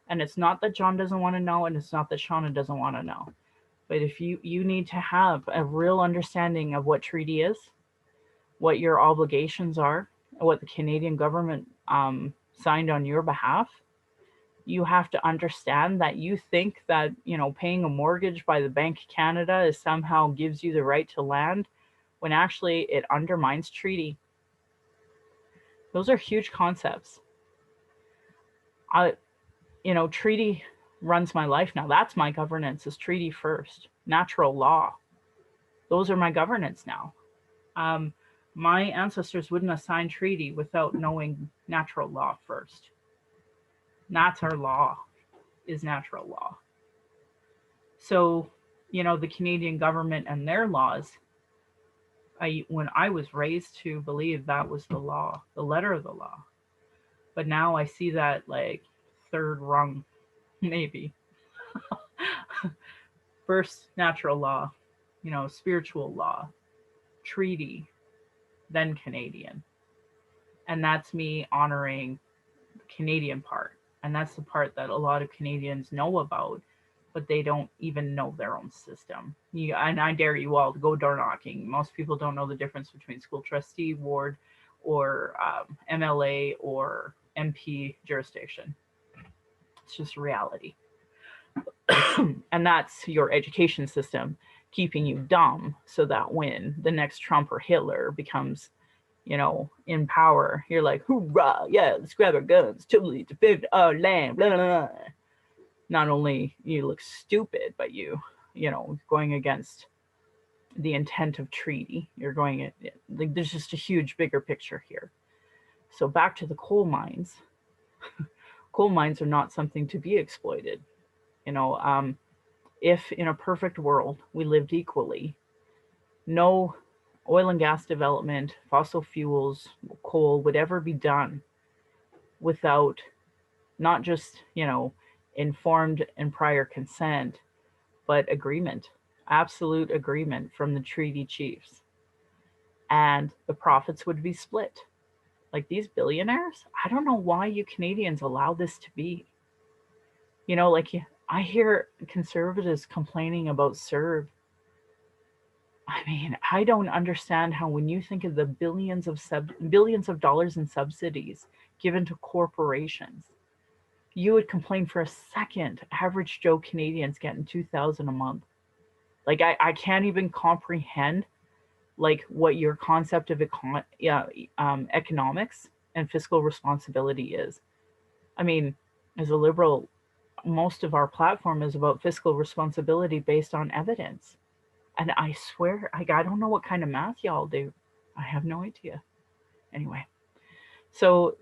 And it's not that John doesn't want to know, and it's not that Shauna doesn't want to know. But if you need to have a real understanding of what treaty is, what your obligations are, what the Canadian government signed on your behalf, you have to understand that you think that, paying a mortgage by the Bank of Canada is somehow gives you the right to land, when actually it undermines treaty. Those are huge concepts. Treaty runs my life now. That's my governance, is treaty first. Natural law. Those are my governance now. My ancestors wouldn't have signed treaty without knowing natural law first. That's our law, is natural law. So, the Canadian government and their laws, when I was raised to believe that was the law, the letter of the law. But now I see that like third rung, maybe. First, natural law, spiritual law, treaty, then Canadian. And that's me honoring the Canadian part. And that's the part that a lot of Canadians know about, but they don't even know their own system. And I dare you all to go door knocking. Most people don't know the difference between school trustee, ward, or MLA or MP jurisdiction. It's just reality. And that's your education system keeping you dumb, so that when the next Trump or Hitler becomes, in power, you're like, hoorah, yeah, let's grab our guns, totally defend our land, blah, blah, blah. Not only you look stupid, but going against the intent of treaty. You're going, there's just a huge, bigger picture here. So back to the coal mines. Coal mines are not something to be exploited. If in a perfect world we lived equally, no oil and gas development, fossil fuels, coal would ever be done without not just, informed and prior consent, but agreement, absolute agreement from the treaty chiefs. And the profits would be split. Like these billionaires, I don't know why you Canadians allow this to be. I hear conservatives complaining about CERB. I mean, I don't understand how, when you think of the billions of dollars in subsidies given to corporations, you would complain for a second average Joe Canadians getting $2,000 a month. Like I can't even comprehend what your concept of economics and fiscal responsibility is. I mean, as a liberal, most of our platform is about fiscal responsibility based on evidence. And I swear, I don't know what kind of math y'all do. I have no idea. Anyway, so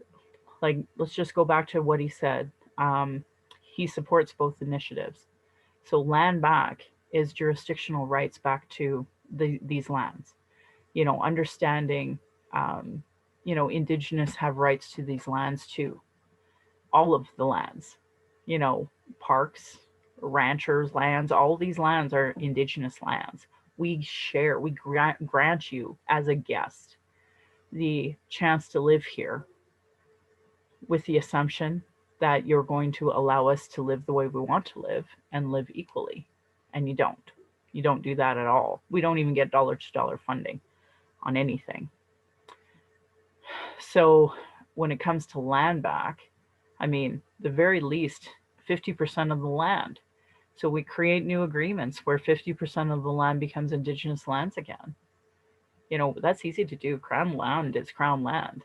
let's just go back to what he said. he supports both initiatives. So land back is jurisdictional rights back to these lands. Understanding, um, Indigenous have rights to these lands too. All of the lands, you know, parks, ranchers' lands, all these lands are Indigenous lands. We grant you as a guest the chance to live here with the assumption that you're going to allow us to live the way we want to live and live equally. And you don't. You don't do that at all. We don't even get dollar to dollar funding on anything. So when it comes to land back, I mean, the very least 50% of the land. So we create new agreements where 50% of the land becomes Indigenous lands again. That's easy to do. Crown land is crown land.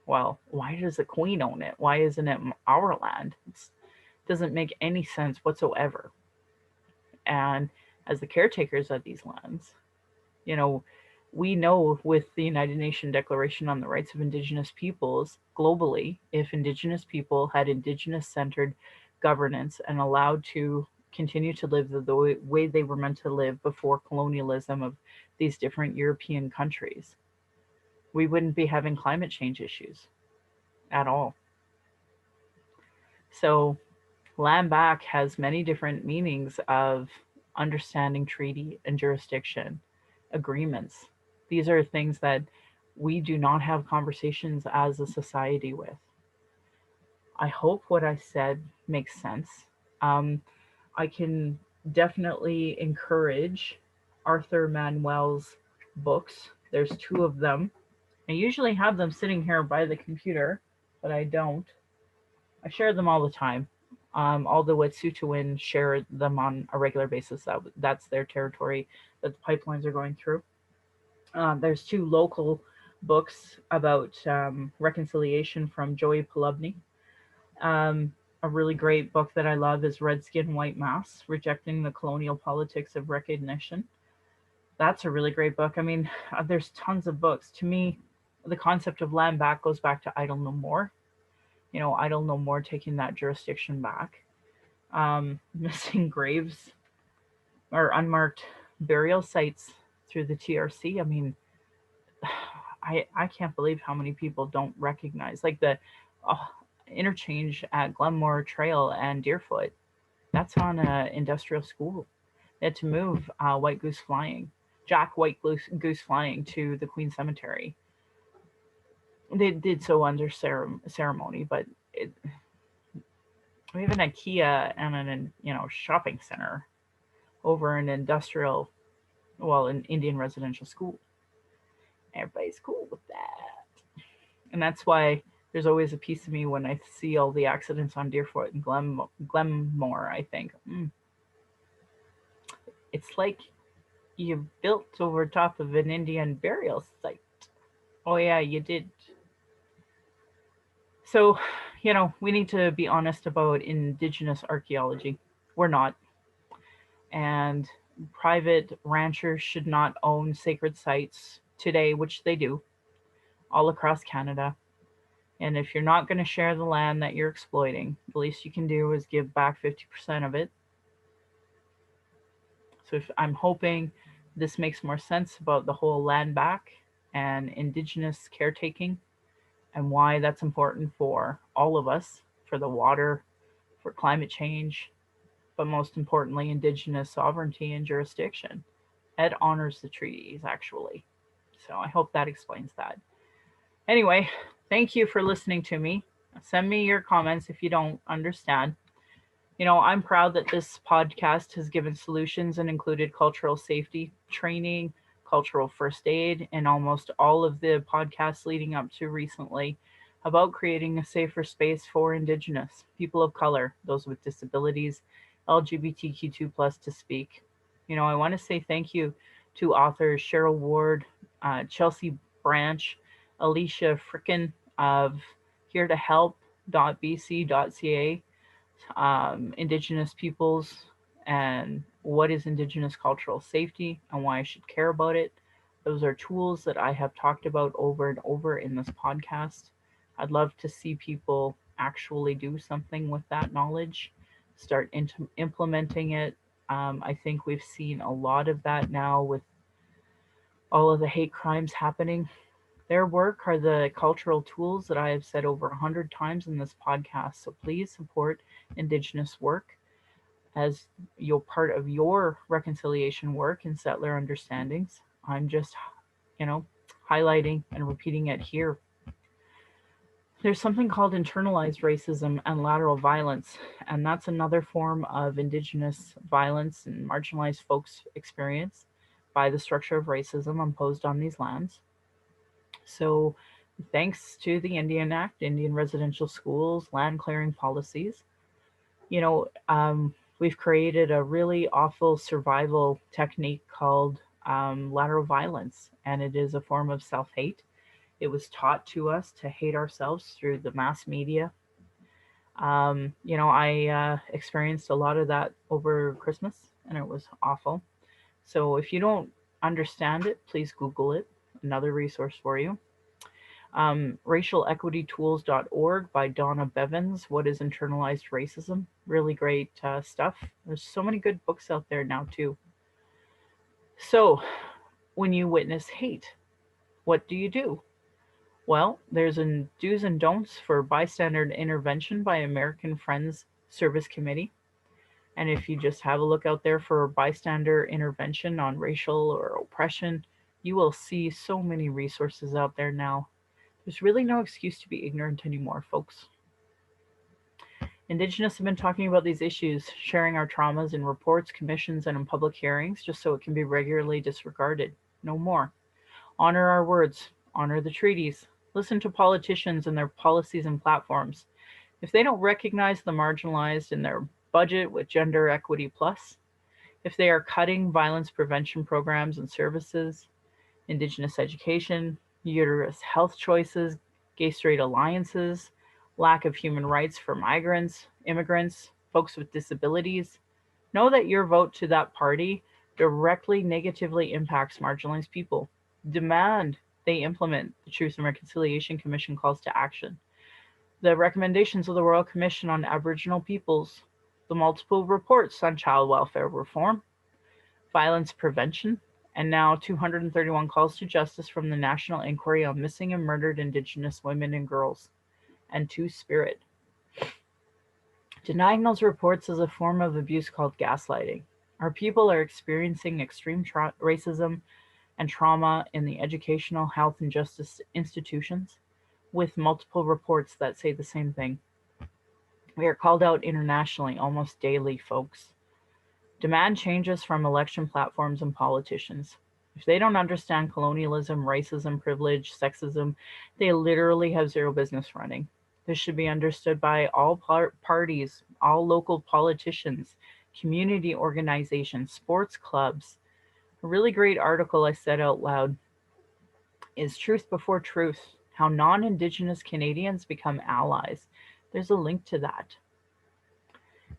Well, why does the queen own it? Why isn't it our land? It doesn't make any sense whatsoever. And as the caretakers of these lands, you know, we know with the United Nations Declaration on the Rights of Indigenous Peoples globally, if Indigenous people had Indigenous centered governance and allowed to continue to live the way they were meant to live before colonialism of these different European countries, we wouldn't be having climate change issues at all. So, land back has many different meanings of understanding treaty and jurisdiction, agreements. These are things that we do not have conversations as a society with. I hope what I said makes sense. Um, I can definitely encourage Arthur Manuel's books. There's two of them. I usually have them sitting here by the computer, but I don't. I share them all the time. All the Wet'suwet'en share them on a regular basis. That's their territory that the pipelines are going through. There's two local books about reconciliation from Joey Polubny. A really great book that I love is Red Skin, White Mass, Rejecting the Colonial Politics of Recognition. That's a really great book. I mean, there's tons of books. To me, the concept of land back goes back to Idle No More. Idle No More taking that jurisdiction back. Missing graves or unmarked burial sites through the TRC. I mean, I can't believe how many people don't recognize like the uh, interchange at Glenmore Trail and Deerfoot. That's on a industrial school. They had to move White Goose Flying, Jack White Goose Flying to the Queen Cemetery. They did so under ceremony, but we have an IKEA and an shopping center over an industrial, well, an Indian residential school. Everybody's cool with that. And that's why there's always a piece of me when I see all the accidents on Deerfoot and Glenmore. I think, it's like you built over top of an Indian burial site. Oh, yeah, you did. So, we need to be honest about Indigenous archaeology. We're not. And private ranchers should not own sacred sites today, which they do all across Canada. And if you're not going to share the land that you're exploiting, the least you can do is give back 50% of it. So I'm hoping this makes more sense about the whole land back and Indigenous caretaking and why that's important for all of us, for the water, for climate change, but most importantly, Indigenous sovereignty and jurisdiction. It honors the treaties, actually. So I hope that explains that. Anyway, thank you for listening to me. Send me your comments if you don't understand. I'm proud that this podcast has given solutions and included cultural safety training, cultural first aid, and almost all of the podcasts leading up to recently about creating a safer space for Indigenous, people of color, those with disabilities, LGBTQ2 plus to speak. I want to say thank you to authors Cheryl Ward, Chelsea Branch, Alicia Frickin of here to help.bc.ca, Indigenous peoples, and what is Indigenous cultural safety and why I should care about it. Those are tools that I have talked about over and over in this podcast. I'd love to see people actually do something with that knowledge start implementing it. I think we've seen a lot of that now with all of the hate crimes happening. Their work are the cultural tools that I have said over 100 times in this podcast. So please support Indigenous work as your part of your reconciliation work and settler understandings. I'm just, you know, highlighting and repeating it here. There's something called internalized racism and lateral violence, and that's another form of Indigenous violence and marginalized folks' experience by the structure of racism imposed on these lands. So, thanks to the Indian Act, Indian residential schools, land clearing policies, you know, we've created a really awful survival technique called lateral violence, and it is a form of self hate. It was taught to us to hate ourselves through the mass media. I experienced a lot of that over Christmas, and it was awful. So if you don't understand it, please Google it. Another resource for you. Racialequitytools.org by Donna Bevins. What is internalized racism? Really great stuff. There's so many good books out there now, too. So, when you witness hate, what do you do? Well, there's a do's and don'ts for bystander intervention by American Friends Service Committee. And if you just have a look out there for bystander intervention on racial or oppression, you will see so many resources out there now. There's really no excuse to be ignorant anymore, folks. Indigenous have been talking about these issues, sharing our traumas in reports, commissions, and in public hearings just so it can be regularly disregarded. No more. Honor our words, honor the treaties, listen to politicians and their policies and platforms. If they don't recognize the marginalized in their budget with Gender Equity Plus, if they are cutting violence prevention programs and services, Indigenous education, uterus health choices, gay straight alliances, lack of human rights for migrants, immigrants, folks with disabilities, know that your vote to that party directly negatively impacts marginalized people. Demand they implement the Truth and Reconciliation Commission calls to action, the recommendations of the Royal Commission on Aboriginal Peoples, the multiple reports on child welfare reform, violence prevention, and now 231 calls to justice from the National Inquiry on Missing and Murdered Indigenous Women and Girls, and Two-Spirit. Denying those reports is a form of abuse called gaslighting. Our people are experiencing extreme racism and trauma in the educational, health, and justice institutions, with multiple reports that say the same thing. We are called out internationally almost daily, folks. Demand changes from election platforms and politicians. If they don't understand colonialism, racism, privilege, sexism, they literally have zero business running. This should be understood by all parties, all local politicians, community organizations, sports clubs. A really great article I said out loud is Truth Before Truth, How Non-Indigenous Canadians Become Allies. There's a link to that.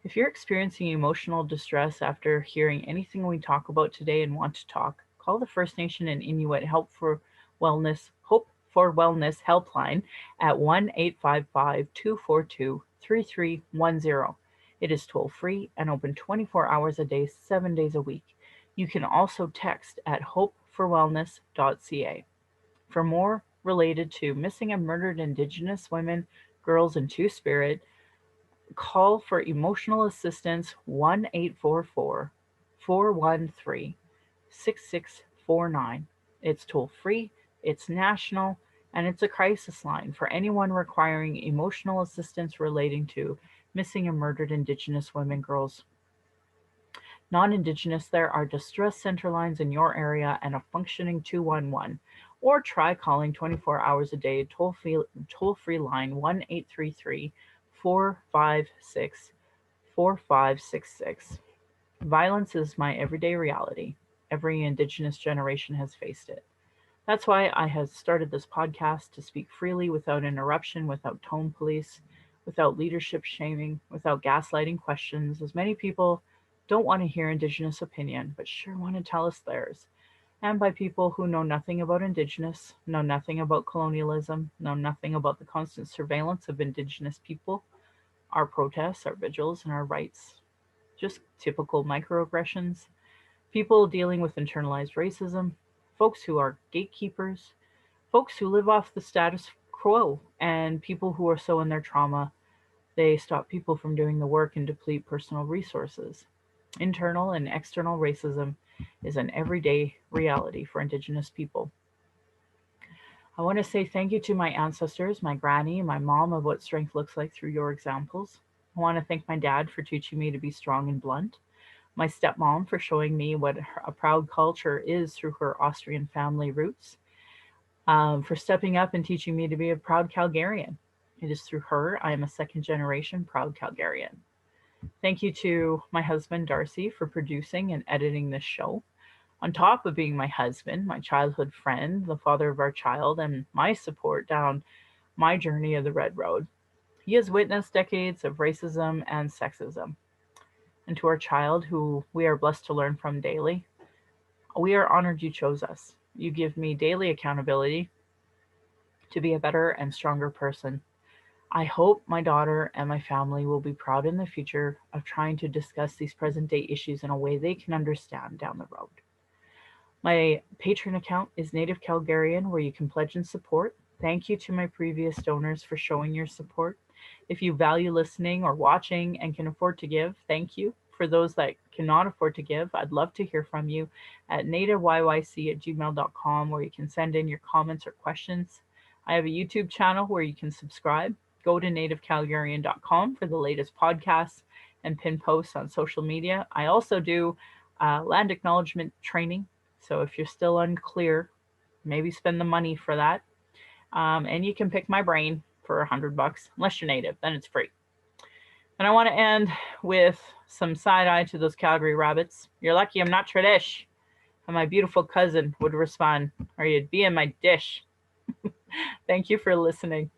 If you're experiencing emotional distress after hearing anything we talk about today and want to talk, call the First Nation and Inuit Hope for Wellness helpline at 1-855-242-3310. It is toll-free and open 24 hours a day, 7 days a week. You can also text at hopeforwellness.ca. For more related to missing and murdered Indigenous women, girls, and Two-Spirit, call for emotional assistance 1-844-413-6649. It's toll free, it's national, and it's a crisis line for anyone requiring emotional assistance relating to missing and murdered Indigenous women, girls. Non-Indigenous, there are distress center lines in your area and a functioning 211. Or try calling 24 hours a day, toll-free line 1-833-456-4566. Violence is my everyday reality. Every Indigenous generation has faced it. That's why I have started this podcast to speak freely without interruption, without tone police, without leadership shaming, without gaslighting questions, as many people don't want to hear Indigenous opinion, but sure want to tell us theirs. And by people who know nothing about Indigenous, know nothing about colonialism, know nothing about the constant surveillance of Indigenous people, our protests, our vigils, and our rights. Just typical microaggressions, people dealing with internalized racism, folks who are gatekeepers, folks who live off the status quo, and people who are so in their trauma they stop people from doing the work and deplete personal resources. Internal and external racism is an everyday reality for Indigenous people. I want to say thank you to my ancestors, my granny, my mom, of what strength looks like through your examples. I want to thank my dad for teaching me to be strong and blunt, my stepmom for showing me what a proud culture is through her Austrian family roots, for stepping up and teaching me to be a proud Calgarian. It is through her I am a second generation proud Calgarian. Thank you to my husband, Darcy, for producing and editing this show. On top of being my husband, my childhood friend, the father of our child, and my support down my journey of the Red Road, he has witnessed decades of racism and sexism. And to our child, who we are blessed to learn from daily, we are honored you chose us. You give me daily accountability to be a better and stronger person. I hope my daughter and my family will be proud in the future of trying to discuss these present day issues in a way they can understand down the road. My Patreon account is Native Calgarian, where you can pledge and support. Thank you to my previous donors for showing your support. If you value listening or watching and can afford to give, thank you. For those that cannot afford to give, I'd love to hear from you at nativeyyc@gmail.com, where you can send in your comments or questions. I have a YouTube channel where you can subscribe. Go to nativecalgarian.com for the latest podcasts and pin posts on social media. I also do land acknowledgement training. So if you're still unclear, maybe spend the money for that. And you can pick my brain for $100, unless you're native, then it's free. And I want to end with some side eye to those Calgary rabbits. You're lucky I'm not Tradish. And my beautiful cousin would respond, or you'd be in my dish. Thank you for listening.